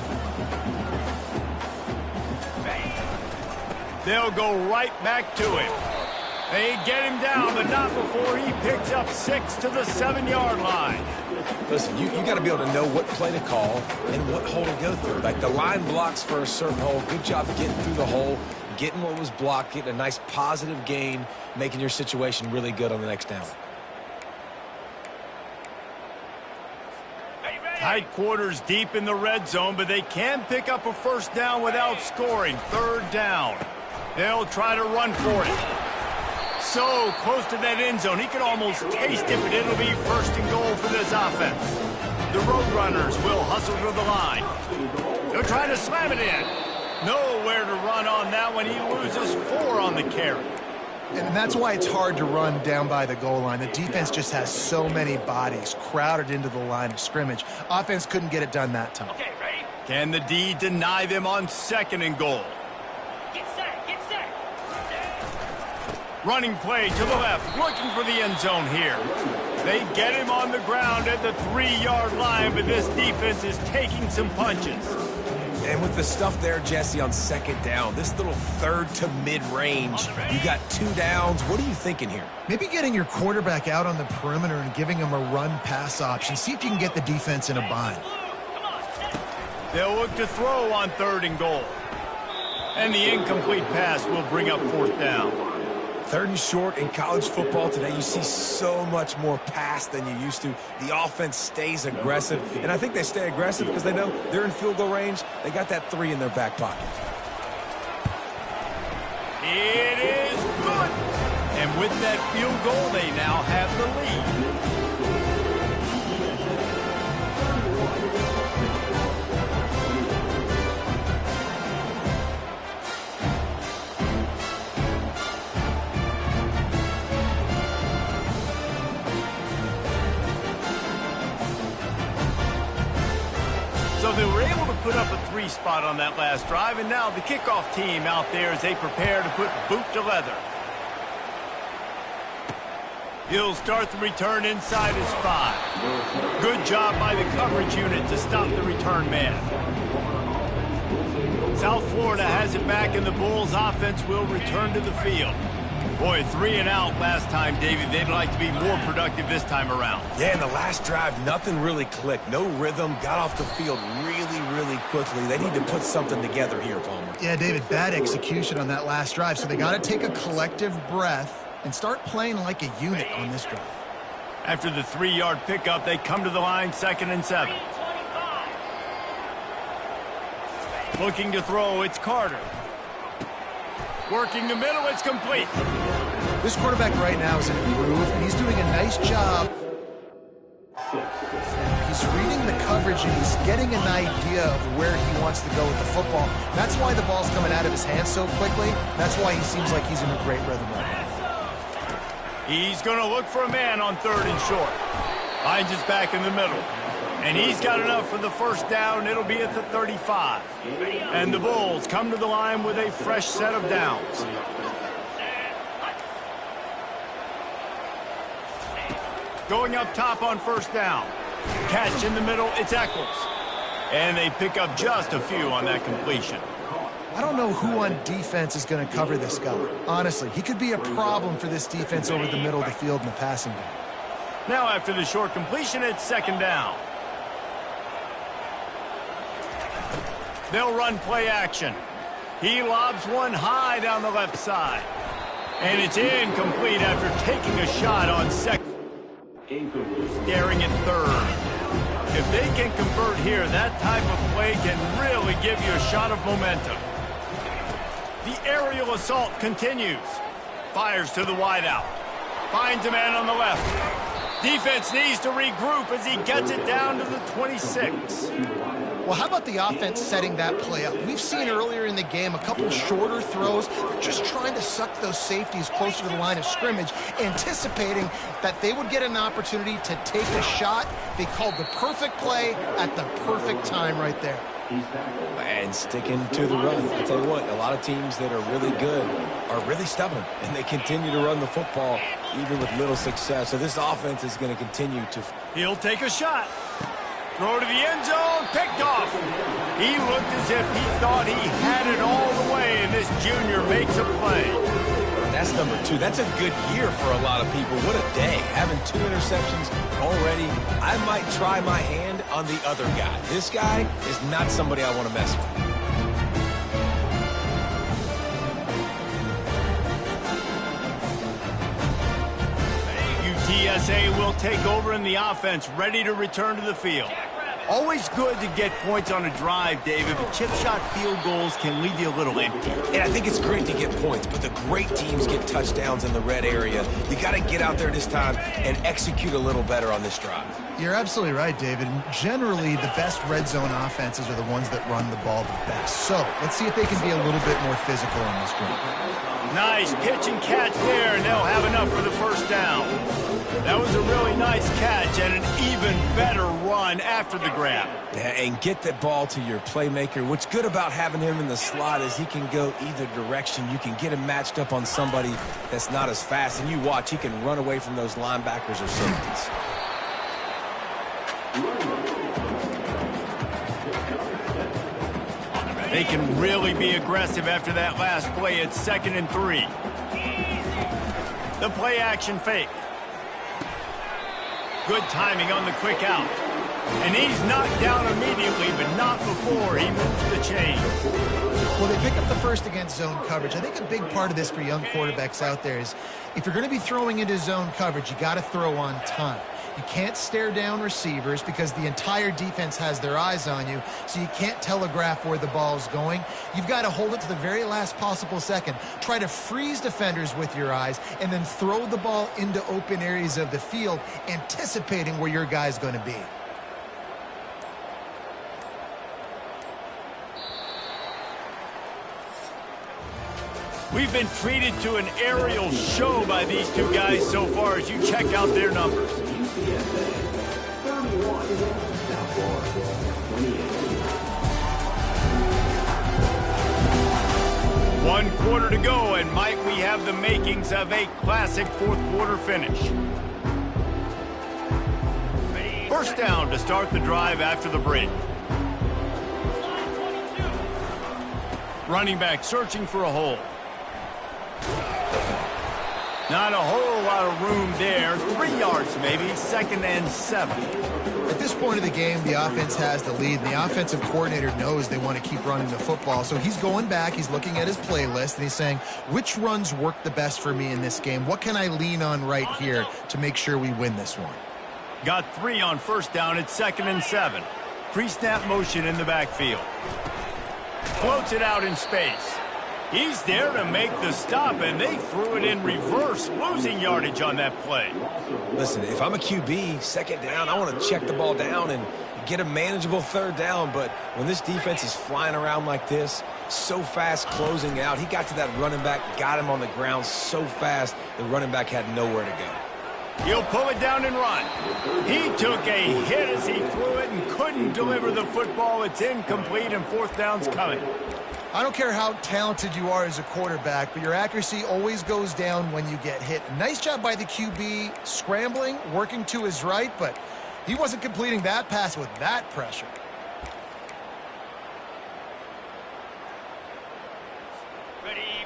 They'll go right back to him. They get him down, but not before he picks up 6 to the 7-yard line. Listen, you got to be able to know what play to call and what hole to go through. Like the line blocks for a certain hole. Good job getting through the hole, getting what was blocked, getting a nice positive gain, making your situation really good on the next down. Tight quarters deep in the red zone, but they can pick up a first down without scoring. 3rd down. They'll try to run for it. So close to that end zone, he could almost taste it, but it'll be 1st and goal for this offense. The Roadrunners will hustle to the line. They'll try to slam it in. Nowhere to run on that one. He loses 4 on the carry. And that's why it's hard to run down by the goal line. The defense just has so many bodies crowded into the line of scrimmage. Offense couldn't get it done that time. Okay, ready? Can the D deny them on 2nd and goal? Get set, get set. Running play to the left, looking for the end zone here. They get him on the ground at the 3-yard line, but this defense is taking some punches. And with the stuff there, Jesse, on 2nd down, this little 3rd to mid-range, you got 2 downs. What are you thinking here? Maybe getting your quarterback out on the perimeter and giving him a run-pass option. See if you can get the defense in a bind. They'll look to throw on 3rd and goal. And the incomplete pass will bring up 4th down. 3rd and short in college football today, you see so much more pass than you used to. The offense stays aggressive, and I think they stay aggressive because they know they're in field goal range. They got that 3 in their back pocket. It is good. And with that field goal, they now have the lead. So they were able to put up a 3 spot on that last drive, and now the kickoff team out there as they prepare to put boot to leather. He'll start the return inside his 5. Good job by the coverage unit to stop the return man. South Florida has it back, and the Bulls offense will return to the field. Boy, 3 and out last time, David. They'd like to be more productive this time around. Yeah, in the last drive, nothing really clicked. No rhythm. Got off the field really, really quickly. They need to put something together here, Palmer. Yeah, David, bad execution on that last drive. So they got to take a collective breath and start playing like a unit on this drive. After the 3-yard pickup, they come to the line, 2nd and 7. Looking to throw, it's Carter. Working the middle, it's complete. This quarterback right now is in a groove, and he's doing a nice job. He's reading the coverage, and he's getting an idea of where he wants to go with the football. That's why the ball's coming out of his hands so quickly. That's why he seems like he's in a great rhythm right now. He's going to look for a man on 3rd and short. Finds his back in the middle. And he's got enough for the first down. It'll be at the 35. And the Bulls come to the line with a fresh set of downs. Going up top on 1st down. Catch in the middle, it's Eccles. And they pick up just a few on that completion. I don't know who on defense is going to cover this guy. Honestly, he could be a problem for this defense over the middle of the field in the passing game. Now after the short completion, it's 2nd down. They'll run play action. He lobs one high down the left side. And it's incomplete after taking a shot on 2nd. Staring at 3rd. If they can convert here, that type of play can really give you a shot of momentum. The aerial assault continues. Fires to the wideout. Finds a man on the left. Defense needs to regroup as he gets it down to the 26. Well, how about the offense setting that play up? We've seen earlier in the game a couple shorter throws. They're just trying to suck those safeties closer to the line of scrimmage, anticipating that they would get an opportunity to take a shot. They called the perfect play at the perfect time right there. And sticking to the run. I tell you what, a lot of teams that are really good are really stubborn, and they continue to run the football even with little success. So this offense is going to continue to... He'll take a shot. Throw to the end zone, picked off. He looked as if he thought he had it all the way, and this junior makes a play. That's number 2. That's a good year for a lot of people. What a day. Having 2 interceptions already. I might try my hand on the other guy. This guy is not somebody I want to mess with. UTSA will take over in the offense, ready to return to the field. Always good to get points on a drive, David, but chip shot field goals can leave you a little empty. And I think it's great to get points, but the great teams get touchdowns in the red area. You got to get out there this time and execute a little better on this drive. You're absolutely right, David. Generally, the best red zone offenses are the ones that run the ball the best. So let's see if they can be a little bit more physical in this drive. Nice pitch and catch there, and they'll have enough for the first down. That was a really nice catch and an even better run after the grab. Yeah, and get the ball to your playmaker. What's good about having him in the slot is he can go either direction. You can get him matched up on somebody that's not as fast, and you watch, he can run away from those linebackers or safeties. They can really be aggressive after that last play. It's 2nd and 3. The play action fake. Good timing on the quick out. And he's knocked down immediately, but not before he moves the chain. Well, they pick up the first against zone coverage. I think a big part of this for young quarterbacks out there is if you're going to be throwing into zone coverage, you got to throw on time. You can't stare down receivers because the entire defense has their eyes on you, so you can't telegraph where the ball's going. You've got to hold it to the very last possible second. Try to freeze defenders with your eyes and then throw the ball into open areas of the field, anticipating where your guy's going to be. We've been treated to an aerial show by these two guys so far as you check out their numbers. One quarter to go, and Mike, we have the makings of a classic fourth quarter finish. First down to start the drive after the break. Running back searching for a hole. Not a whole lot of room there. 3 yards maybe, 2nd and 7. At this point of the game, the offense has the lead, and the offensive coordinator knows they want to keep running the football. So he's going back, he's looking at his playlist, and he's saying, which runs work the best for me in this game? What can I lean on right here to make sure we win this one? Got 3 on first down at 2nd and 7. Pre-snap motion in the backfield. Floats it out in space. He's there to make the stop, and they threw it in reverse, losing yardage on that play. Listen, if I'm a QB, second down, I want to check the ball down and get a manageable third down. But when this defense is flying around like this, so fast closing out, he got to that running back, got him on the ground so fast, the running back had nowhere to go. He'll pull it down and run. He took a hit as he threw it and couldn't deliver the football. It's incomplete, and fourth down's coming. I don't care how talented you are as a quarterback, but your accuracy always goes down when you get hit. Nice job by the QB scrambling, working to his right, but he wasn't completing that pass with that pressure.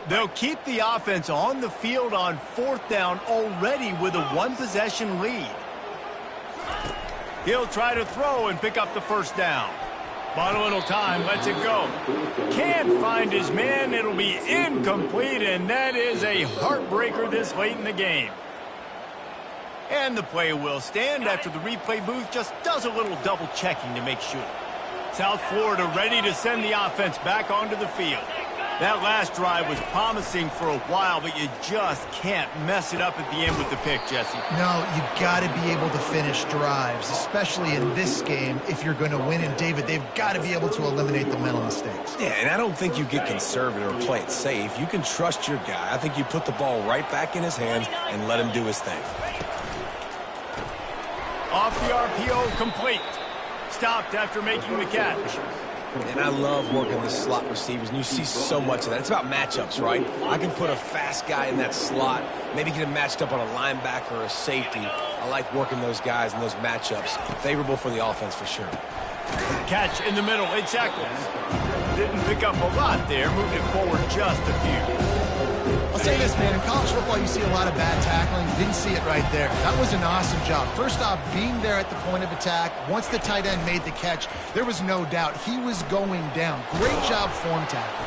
They'll keep the offense on the field on fourth down already with a one-possession lead. He'll try to throw and pick up the first down. Bought a little time, lets it go. Can't find his man, it'll be incomplete, and that is a heartbreaker this late in the game. And the play will stand after the replay booth just does a little double checking to make sure. South Florida ready to send the offense back onto the field. That last drive was promising for a while, but you just can't mess it up at the end with the pick, Jesse. No, you got to be able to finish drives, especially in this game if you're going to win. And, David, they've got to be able to eliminate the mental mistakes. Yeah, and I don't think you get conservative or play it safe. You can trust your guy. I think you put the ball right back in his hands and let him do his thing. Off the RPO, complete. Stopped after making the catch. And I love working the slot receivers, and you see so much of that. It's about matchups, right? I can put a fast guy in that slot, maybe get him matched up on a linebacker or a safety. I like working those guys in those matchups. Favorable for the offense for sure. Catch in the middle, it's Eccles. Didn't pick up a lot there, moved it forward just a few. I'll say this, man, in college football you see a lot of bad tackling. Didn't see it right there. That was an awesome job. First off, being there at the point of attack. Once the tight end made the catch, there was no doubt he was going down. Great job form tackle.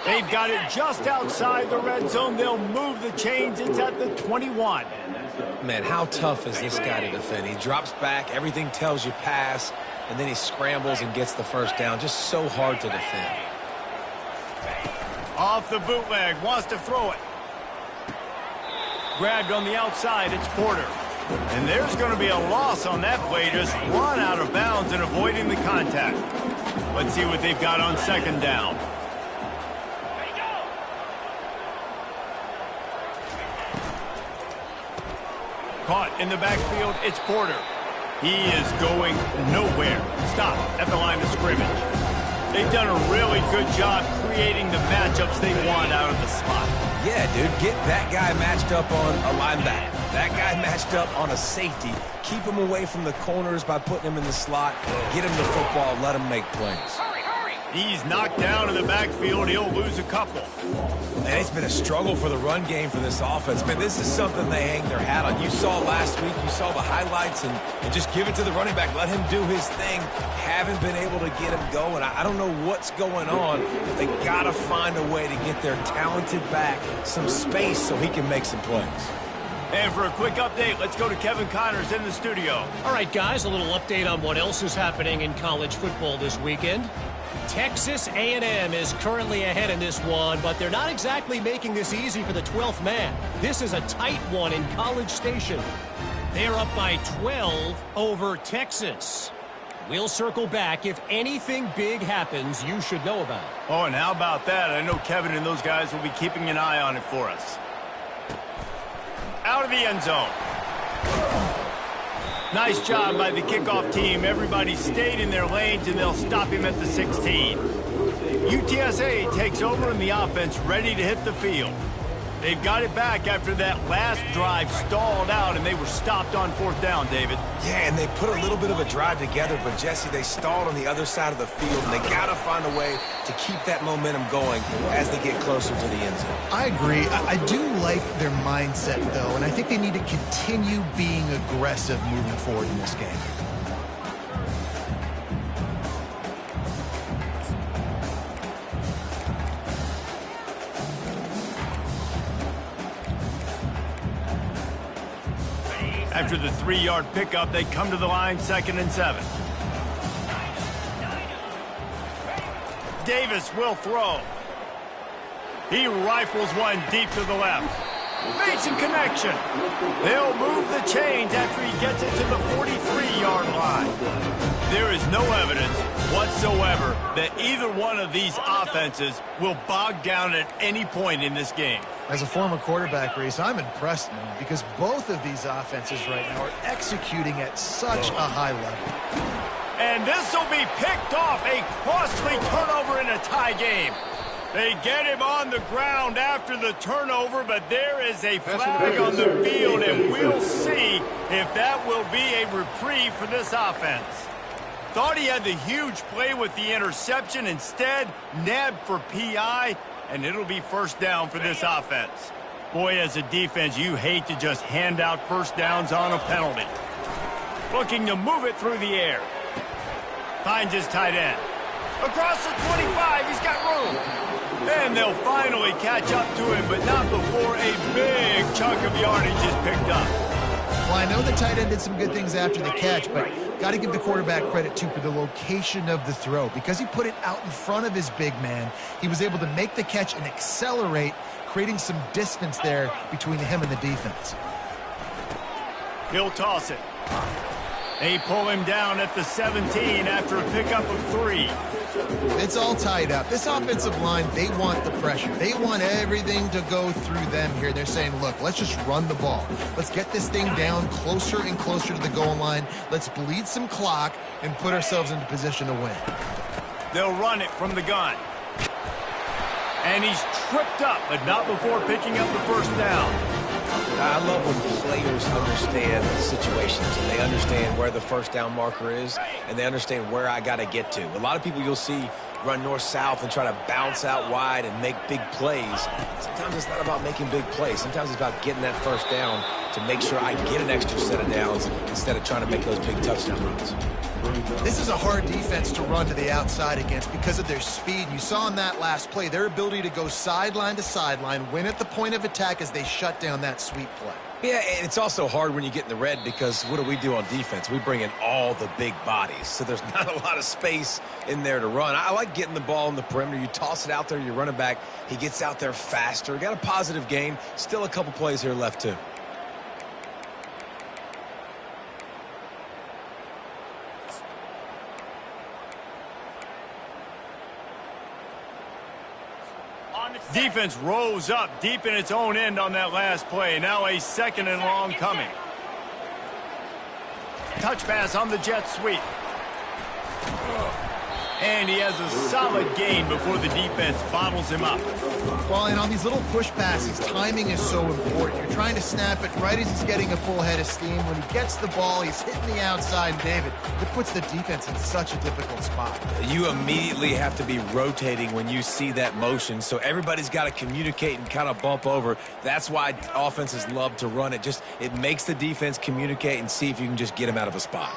They've got it just outside the red zone. They'll move the chains. It's at the 21. Man, how tough is this guy to defend? He drops back, everything tells you pass, and then he scrambles and gets the first down. Just so hard to defend. Off the bootleg, wants to throw it. Grabbed on the outside, it's Porter. And there's going to be a loss on that play, just run out of bounds and avoiding the contact. Let's see what they've got on second down. Caught in the backfield, it's Porter. He is going nowhere. Stop at the line of scrimmage. They've done a really good job creating the matchups they want out of the slot. Yeah, dude, get that guy matched up on a linebacker. That guy matched up on a safety. Keep him away from the corners by putting him in the slot. Get him the football, let him make plays. He's knocked down in the backfield. He'll lose a couple. And it's been a struggle for the run game for this offense. Man, this is something they hang their hat on. You saw last week, you saw the highlights, and just give it to the running back. Let him do his thing. Haven't been able to get him going. I don't know what's going on, but they got to find a way to get their talented back some space so he can make some plays. And for a quick update, let's go to Kevin Connors in the studio. All right, guys, a little update on what else is happening in college football this weekend. Texas A&M is currently ahead in this one, but they're not exactly making this easy for the 12th man. This is a tight one in College Station. They're up by 12 over Texas. We'll circle back. If anything big happens, you should know about it. Oh, and how about that? I know Kevin and those guys will be keeping an eye on it for us. Out of the end zone. Nice job by the kickoff team. Everybody stayed in their lanes, and they'll stop him at the 16. UTSA takes over in the offense, ready to hit the field. They've got it back after that last drive stalled out, and they were stopped on 4th down, David. Yeah, and they put a little bit of a drive together, but, Jesse, they stalled on the other side of the field, and they got to find a way to keep that momentum going as they get closer to the end zone. I agree. I do like their mindset, though, and I think they need to continue being aggressive moving forward in this game. After the 3-yard pickup, they come to the line, 2nd and 7. Davis will throw. He rifles one deep to the left. Makes a connection. They'll move the chains after he gets it to the 43-yard line. There is no evidence whatsoever that either one of these offenses will bog down at any point in this game. As a former quarterback, Reese, I'm impressed, man, because both of these offenses right now are executing at such a high level. And this will be picked off, a costly turnover in a tie game. They get him on the ground after the turnover, but there is a flag on the field, and we'll see if that will be a reprieve for this offense. Thought he had the huge play with the interception. Instead, nabbed for PI, and it'll be 1st down for this offense. Boy, as a defense, you hate to just hand out 1st downs on a penalty. Looking to move it through the air. Finds his tight end. Across the 25, he's got room. And they'll finally catch up to him, but not before a big chunk of yardage is picked up. Well, I know the tight end did some good things after the catch, but got to give the quarterback credit, too, for the location of the throw. Because he put it out in front of his big man, he was able to make the catch and accelerate, creating some distance there between him and the defense. He'll toss it. They pull him down at the 17 after a pickup of 3. It's all tied up. This offensive line, they want the pressure. They want everything to go through them here. They're saying, look, let's just run the ball. Let's get this thing down closer and closer to the goal line. Let's bleed some clock and put ourselves into position to win. They'll run it from the gun. And he's tripped up, but not before picking up the 1st down. I love when players understand situations and they understand where the 1st down marker is and they understand where I got to get to. A lot of people you'll see run north-south and try to bounce out wide and make big plays. Sometimes it's not about making big plays. Sometimes it's about getting that 1st down to make sure I get an extra set of downs instead of trying to make those big touchdown runs. This is a hard defense to run to the outside against because of their speed. You saw in that last play their ability to go sideline to sideline, win at the point of attack as they shut down that sweep play. Yeah, and it's also hard when you get in the red because what do on defense? We bring in all the big bodies, so there's not a lot of space in there to run. I like getting the ball in the perimeter. You toss it out there, your running back, he gets out there faster. Got a positive game. Still a couple plays here left, too. Defense rose up deep in its own end on that last play. Now a 2nd and long coming. Touch pass on the jet sweep. And he has a solid gain before the defense bottles him up. Well, and on these little push passes, timing is so important. You're trying to snap it right as he's getting a full head of steam. When he gets the ball, he's hitting the outside. And David, it puts the defense in such a difficult spot. You immediately have to be rotating when you see that motion, so everybody's got to communicate and kind of bump over. That's why offenses love to run it. It makes the defense communicate and see if you can just get him out of a spot.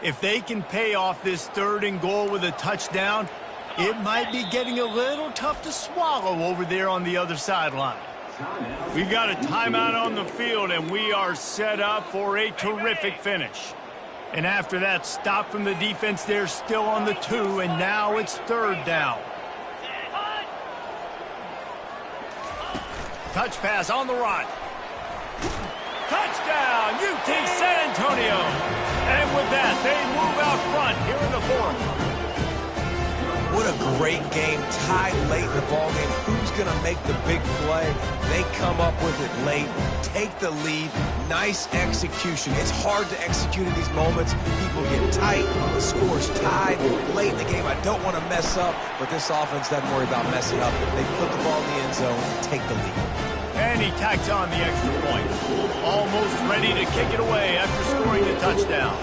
If they can pay off this 3rd and goal with a touchdown, it might be getting a little tough to swallow over there on the other sideline. We've got a timeout on the field, and we are set up for a terrific finish. And after that stop from the defense, they're still on the 2, and now it's 3rd down. Touch pass on the run. Touchdown, UT San Antonio. And with that, they move out front here in the 4th. What a great game, tied late in the ballgame. Who's going to make the big play? They come up with it late, take the lead. Nice execution. It's hard to execute in these moments. People get tight, the score's tied. Late in the game, I don't want to mess up, but this offense doesn't worry about messing up. They put the ball in the end zone and take the lead. And he tacks on the extra point. Almost ready to kick it away after scoring the touchdown.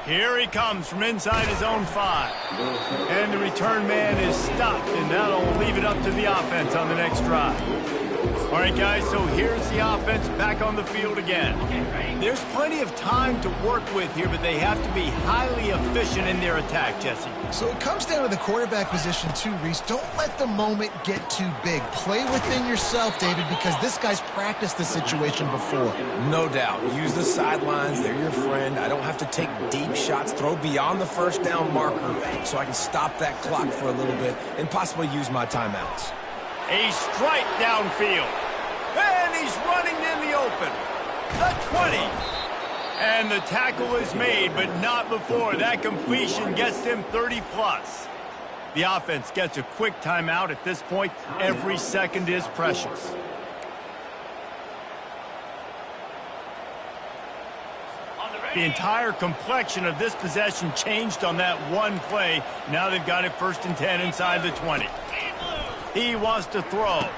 Here he comes from inside his own 5. And the return man is stopped, and that'll leave it up to the offense on the next drive. All right, guys, so here's the offense back on the field again. There's plenty of time to work with here, but they have to be highly efficient in their attack, Jesse. So it comes down to the quarterback position too, Reese. Don't let the moment get too big. Play within yourself, David, because this guy's practiced the situation before. No doubt. Use the sidelines. They're your friend. I don't have to take deep shots. Throw beyond the 1st down marker so I can stop that clock for a little bit and possibly use my timeouts. A strike downfield. And he's running in the open. The 20. And the tackle is made, but not before that completion gets them 30+. The offense gets a quick timeout at this point. Every second is precious. The entire complexion of this possession changed on that one play. Now they've got it 1st and 10 inside the 20. He wants to throw.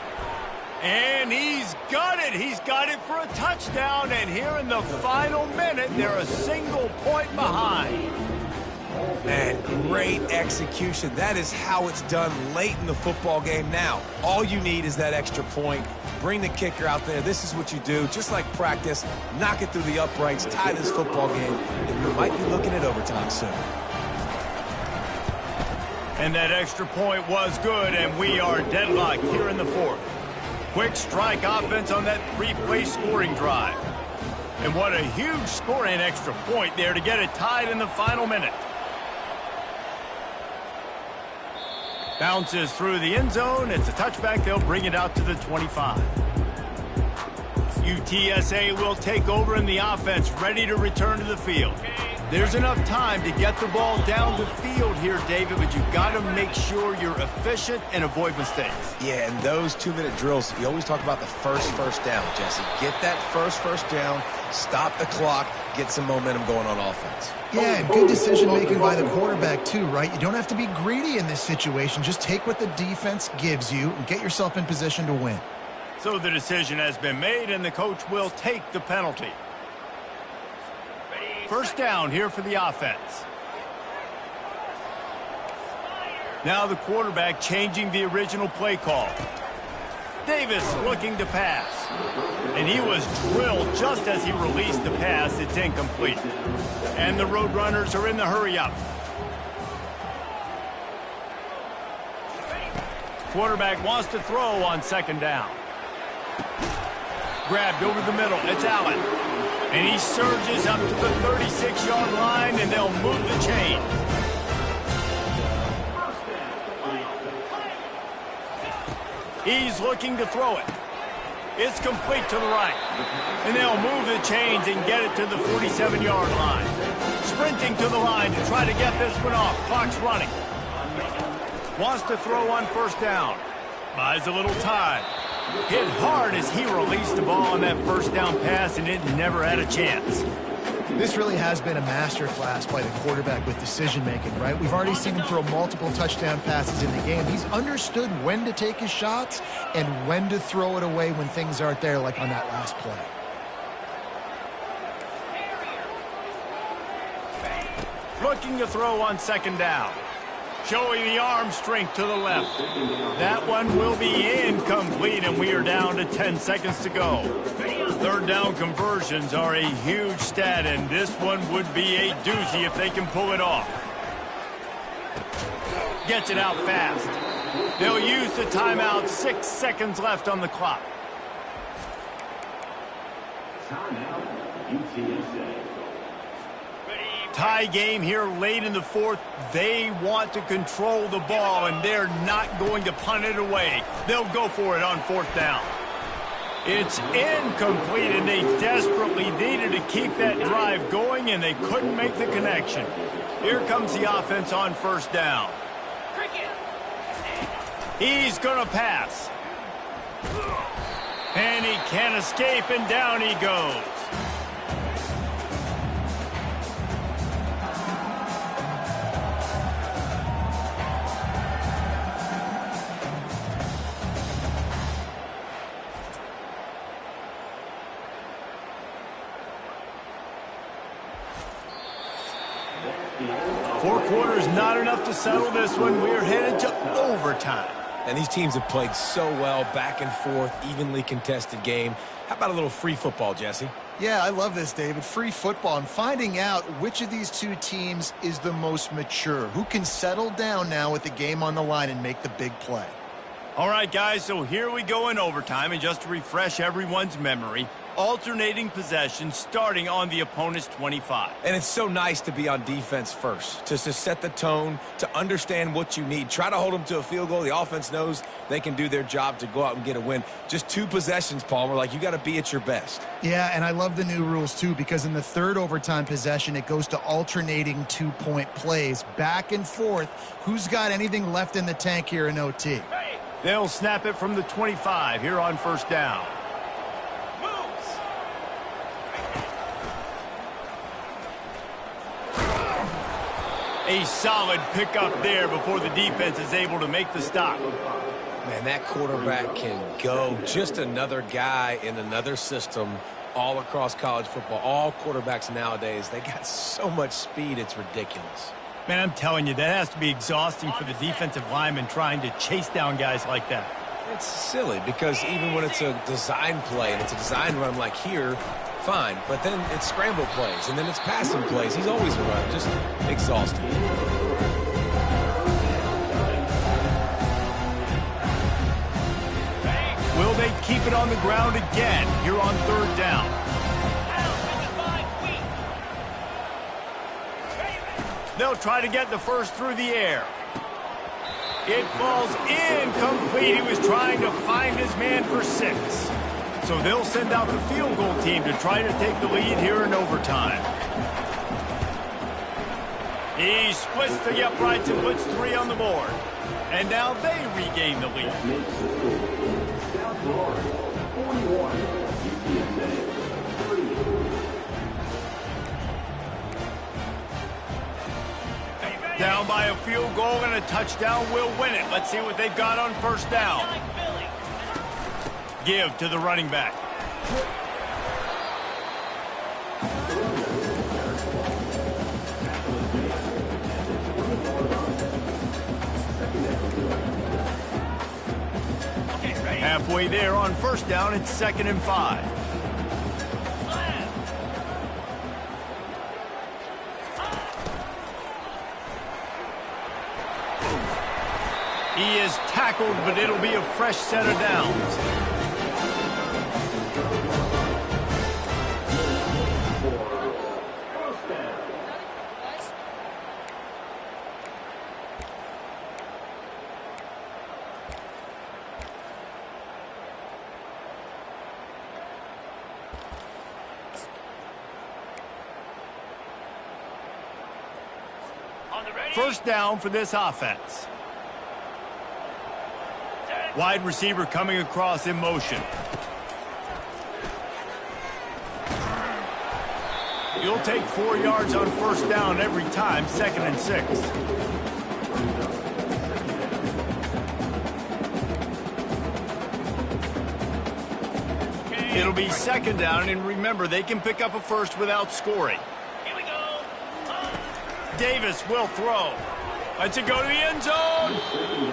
And he's got it. He's got it for a touchdown. And here in the final minute, they're a single point behind. And great execution. That is how it's done late in the football game. Now, all you need is that extra point. Bring the kicker out there. This is what you do. Just like practice, knock it through the uprights, tie this football game, and we might be looking at overtime soon. And that extra point was good, and we are deadlocked here in the 4th. Quick strike offense on that 3-play scoring drive. And what a huge scoring extra point there to get it tied in the final minute. Bounces through the end zone. It's a touchback. They'll bring it out to the 25. UTSA will take over in the offense, ready to return to the field. There's enough time to get the ball down the field here, David, but you've got to make sure you're efficient and avoid mistakes. Yeah, and those 2-minute drills, you always talk about the first down, Jesse. Get that first down, stop the clock, get some momentum going on offense. Yeah, and good decision-making by the quarterback, too, right? You don't have to be greedy in this situation. Just take what the defense gives you and get yourself in position to win. So the decision has been made, and the coach will take the penalty. 1st down here for the offense. Now the quarterback changing the original play call. Davis looking to pass. And he was drilled just as he released the pass. It's incomplete. And the Roadrunners are in the hurry-up. Quarterback wants to throw on 2nd down. Grabbed over the middle. It's Allen. And he surges up to the 36-yard line, and they'll move the chain. He's looking to throw it. It's complete to the right. And they'll move the chains and get it to the 47-yard line. Sprinting to the line to try to get this one off. Clock's running. Wants to throw on first down. Buys a little time. Hit hard as he released the ball on that first down pass, and it never had a chance. This really has been a masterclass by the quarterback with decision-making, right? We've already seen him throw multiple touchdown passes in the game. He's understood when to take his shots and when to throw it away when things aren't there, like on that last play. Looking to throw on second down. Showing the arm strength to the left. That one will be incomplete, and we are down to 10 seconds to go. Third down conversions are a huge stat, and this one would be a doozy if they can pull it off. Gets it out fast. They'll use the timeout. 6 seconds left on the clock. Tie game here late in the fourth. They want to control the ball, and they're not going to punt it away. They'll go for it on fourth down. It's incomplete, and they desperately needed to keep that drive going, and they couldn't make the connection. Here comes the offense on first down. He's going to pass. And he can't escape, and down he goes. Four quarters not enough to settle this one. We're headed to overtime. And these teams have played so well, back and forth, evenly contested game. How about a little free football, Jesse? Yeah, I love this, David. Free football and finding out which of these two teams is the most mature, who can settle down now with the game on the line and make the big play. All right, guys, so here we go in overtime, and just to refresh everyone's memory, alternating possession starting on the opponent's 25. And it's so nice to be on defense first, to set the tone, to understand what you need. Try to hold them to a field goal. The offense knows they can do their job to go out and get a win. Just 2 possessions, Palmer, like you got to be at your best. Yeah, and I love the new rules, too, because in the third overtime possession, it goes to alternating 2-point plays, back and forth. Who's got anything left in the tank here in OT? They'll snap it from the 25 here on first down. A solid pickup there before the defense is able to make the stop. Man, that quarterback can go. Just another guy in another system all across college football. All quarterbacks nowadays, they got so much speed, it's ridiculous. Man, I'm telling you, that has to be exhausting for the defensive lineman trying to chase down guys like that. It's silly because even when it's a design play and it's a design run like here, fine. But then it's scramble plays and then it's passing plays. He's always running, just exhausting. Will they keep it on the ground again here on third down? They'll try to get the first through the air. It falls incomplete. He was trying to find his man for 6. So they'll send out the field goal team to try to take the lead here in overtime. He splits the uprights and puts 3 on the board. And now they regain the lead. Down by a field goal and a touchdown will win it. Let's see what they've got on first down. Give to the running back. Halfway there on first down, it's 2nd and 5. He is tackled, but it'll be a fresh set of downs. First down for this offense. Wide receiver coming across in motion. You'll take 4 yards on first down every time, 2nd and 6. It'll be 2nd down, and remember, they can pick up a first without scoring. Here we go. Davis will throw. Lets it go to the end zone.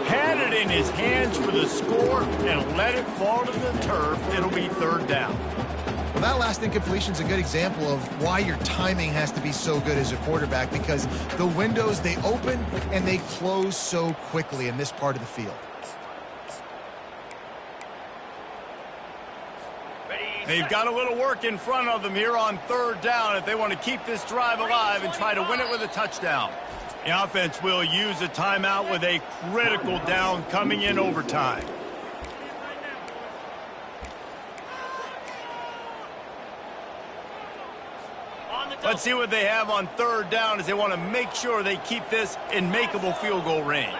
Had it in his hands for the score and let it fall to the turf. It'll be 3rd down. Well, that last incompletion is a good example of why your timing has to be so good as a quarterback, because the windows, they open and they close so quickly in this part of the field. They've got a little work in front of them here on 3rd down if they want to keep this drive alive and try to win it with a touchdown. The offense will use a timeout with a critical down coming in overtime. Let's see what they have on 3rd down as they want to make sure they keep this in makeable field goal range.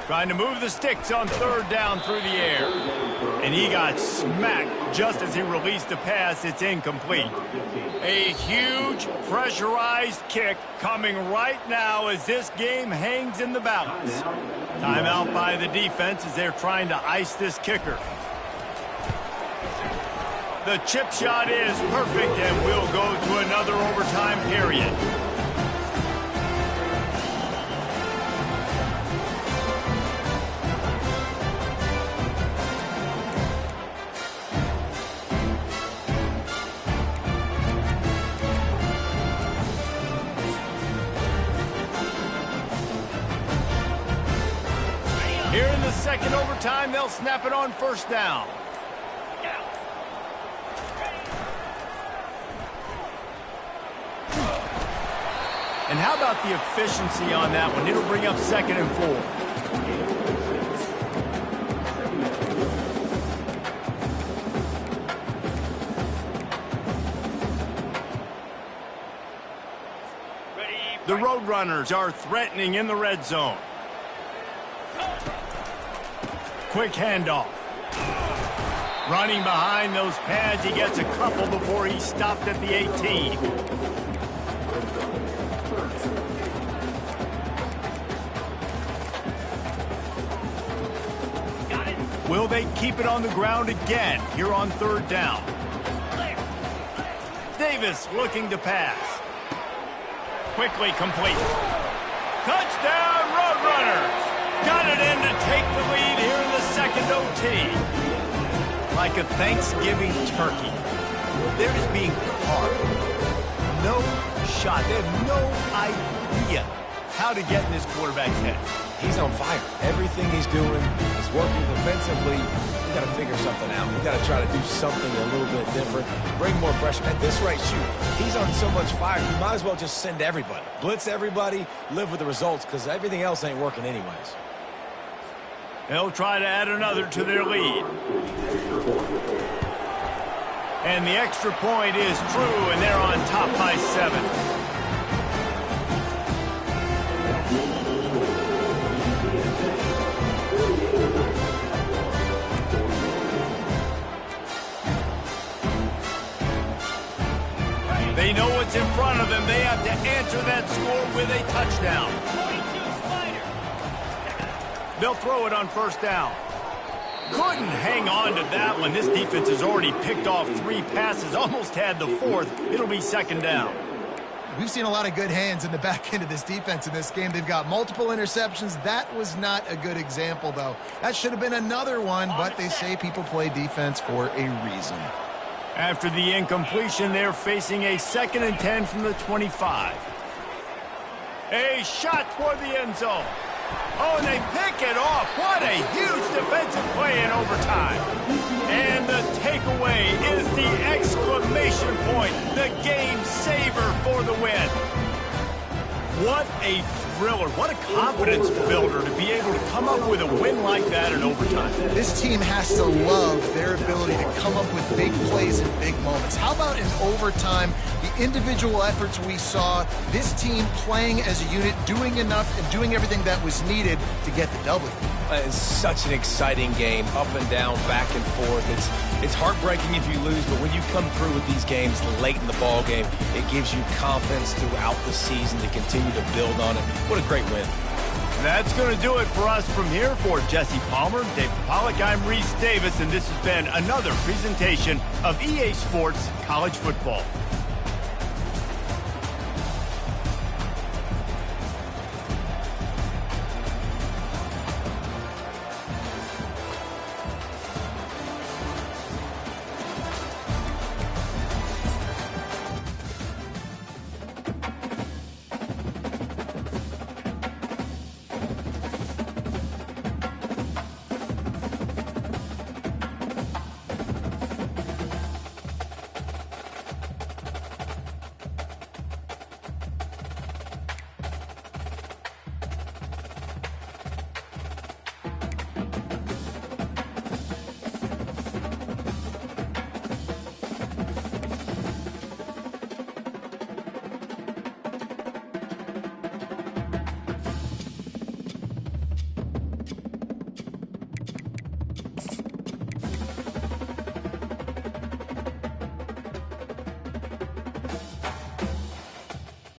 Trying to move the sticks on 3rd down through the air. And he got smacked just as he released the pass. It's incomplete. A huge pressurized kick coming right now as this game hangs in the balance. Timeout by the defense as they're trying to ice this kicker. The chip shot is perfect and we'll go to another overtime period. Here in the 2nd overtime, they'll snap it on 1st down. And how about the efficiency on that one? It'll bring up 2nd and 4. The Roadrunners are threatening in the red zone. Quick handoff. Running behind those pads, he gets a couple before he stopped at the 18. Will they keep it on the ground again here on 3rd down? Davis looking to pass. Quickly complete. Touchdown, Roadrunners! Got it in to take the lead here in the 2nd OT. Like a Thanksgiving turkey. They're just being carved. No shot. They have no idea how to get in this quarterback's head. He's on fire. Everything he's doing is working defensively. We got to figure something out. We got to try to do something a little bit different. Bring more pressure. At this rate, shoot, he's on so much fire. You might as well just send everybody. Blitz everybody, live with the results, because everything else ain't working anyways. They'll try to add another to their lead. And the extra point is true, and they're on top by 7. They know what's in front of them. They have to answer that score with a touchdown. They'll throw it on 1st down. Couldn't hang on to that one. This defense has already picked off 3 passes, almost had the 4th. It'll be 2nd down. We've seen a lot of good hands in the back end of this defense in this game. They've got multiple interceptions. That was not a good example, though. That should have been another one, but they say people play defense for a reason. After the incompletion, they're facing a 2nd and 10 from the 25. A shot toward the end zone. Oh, and they pick it off. What a huge defensive play in overtime. And the takeaway is the exclamation point, the game saver for the win. What a thriller. What a confidence builder to be able to come up with a win like that in overtime. This team has to love their ability to come up with big plays and big moments. How about in overtime, the individual efforts we saw, this team playing as a unit, doing enough and doing everything that was needed to get the W. It's such an exciting game, up and down, back and forth. It's heartbreaking if you lose, but when you come through with these games late in the ball game, it gives you confidence throughout the season to continue to build on it. What a great win. That's going to do it for us from here. For Jesse Palmer, Dave Pollock, I'm Reese Davis, and this has been another presentation of EA Sports College Football.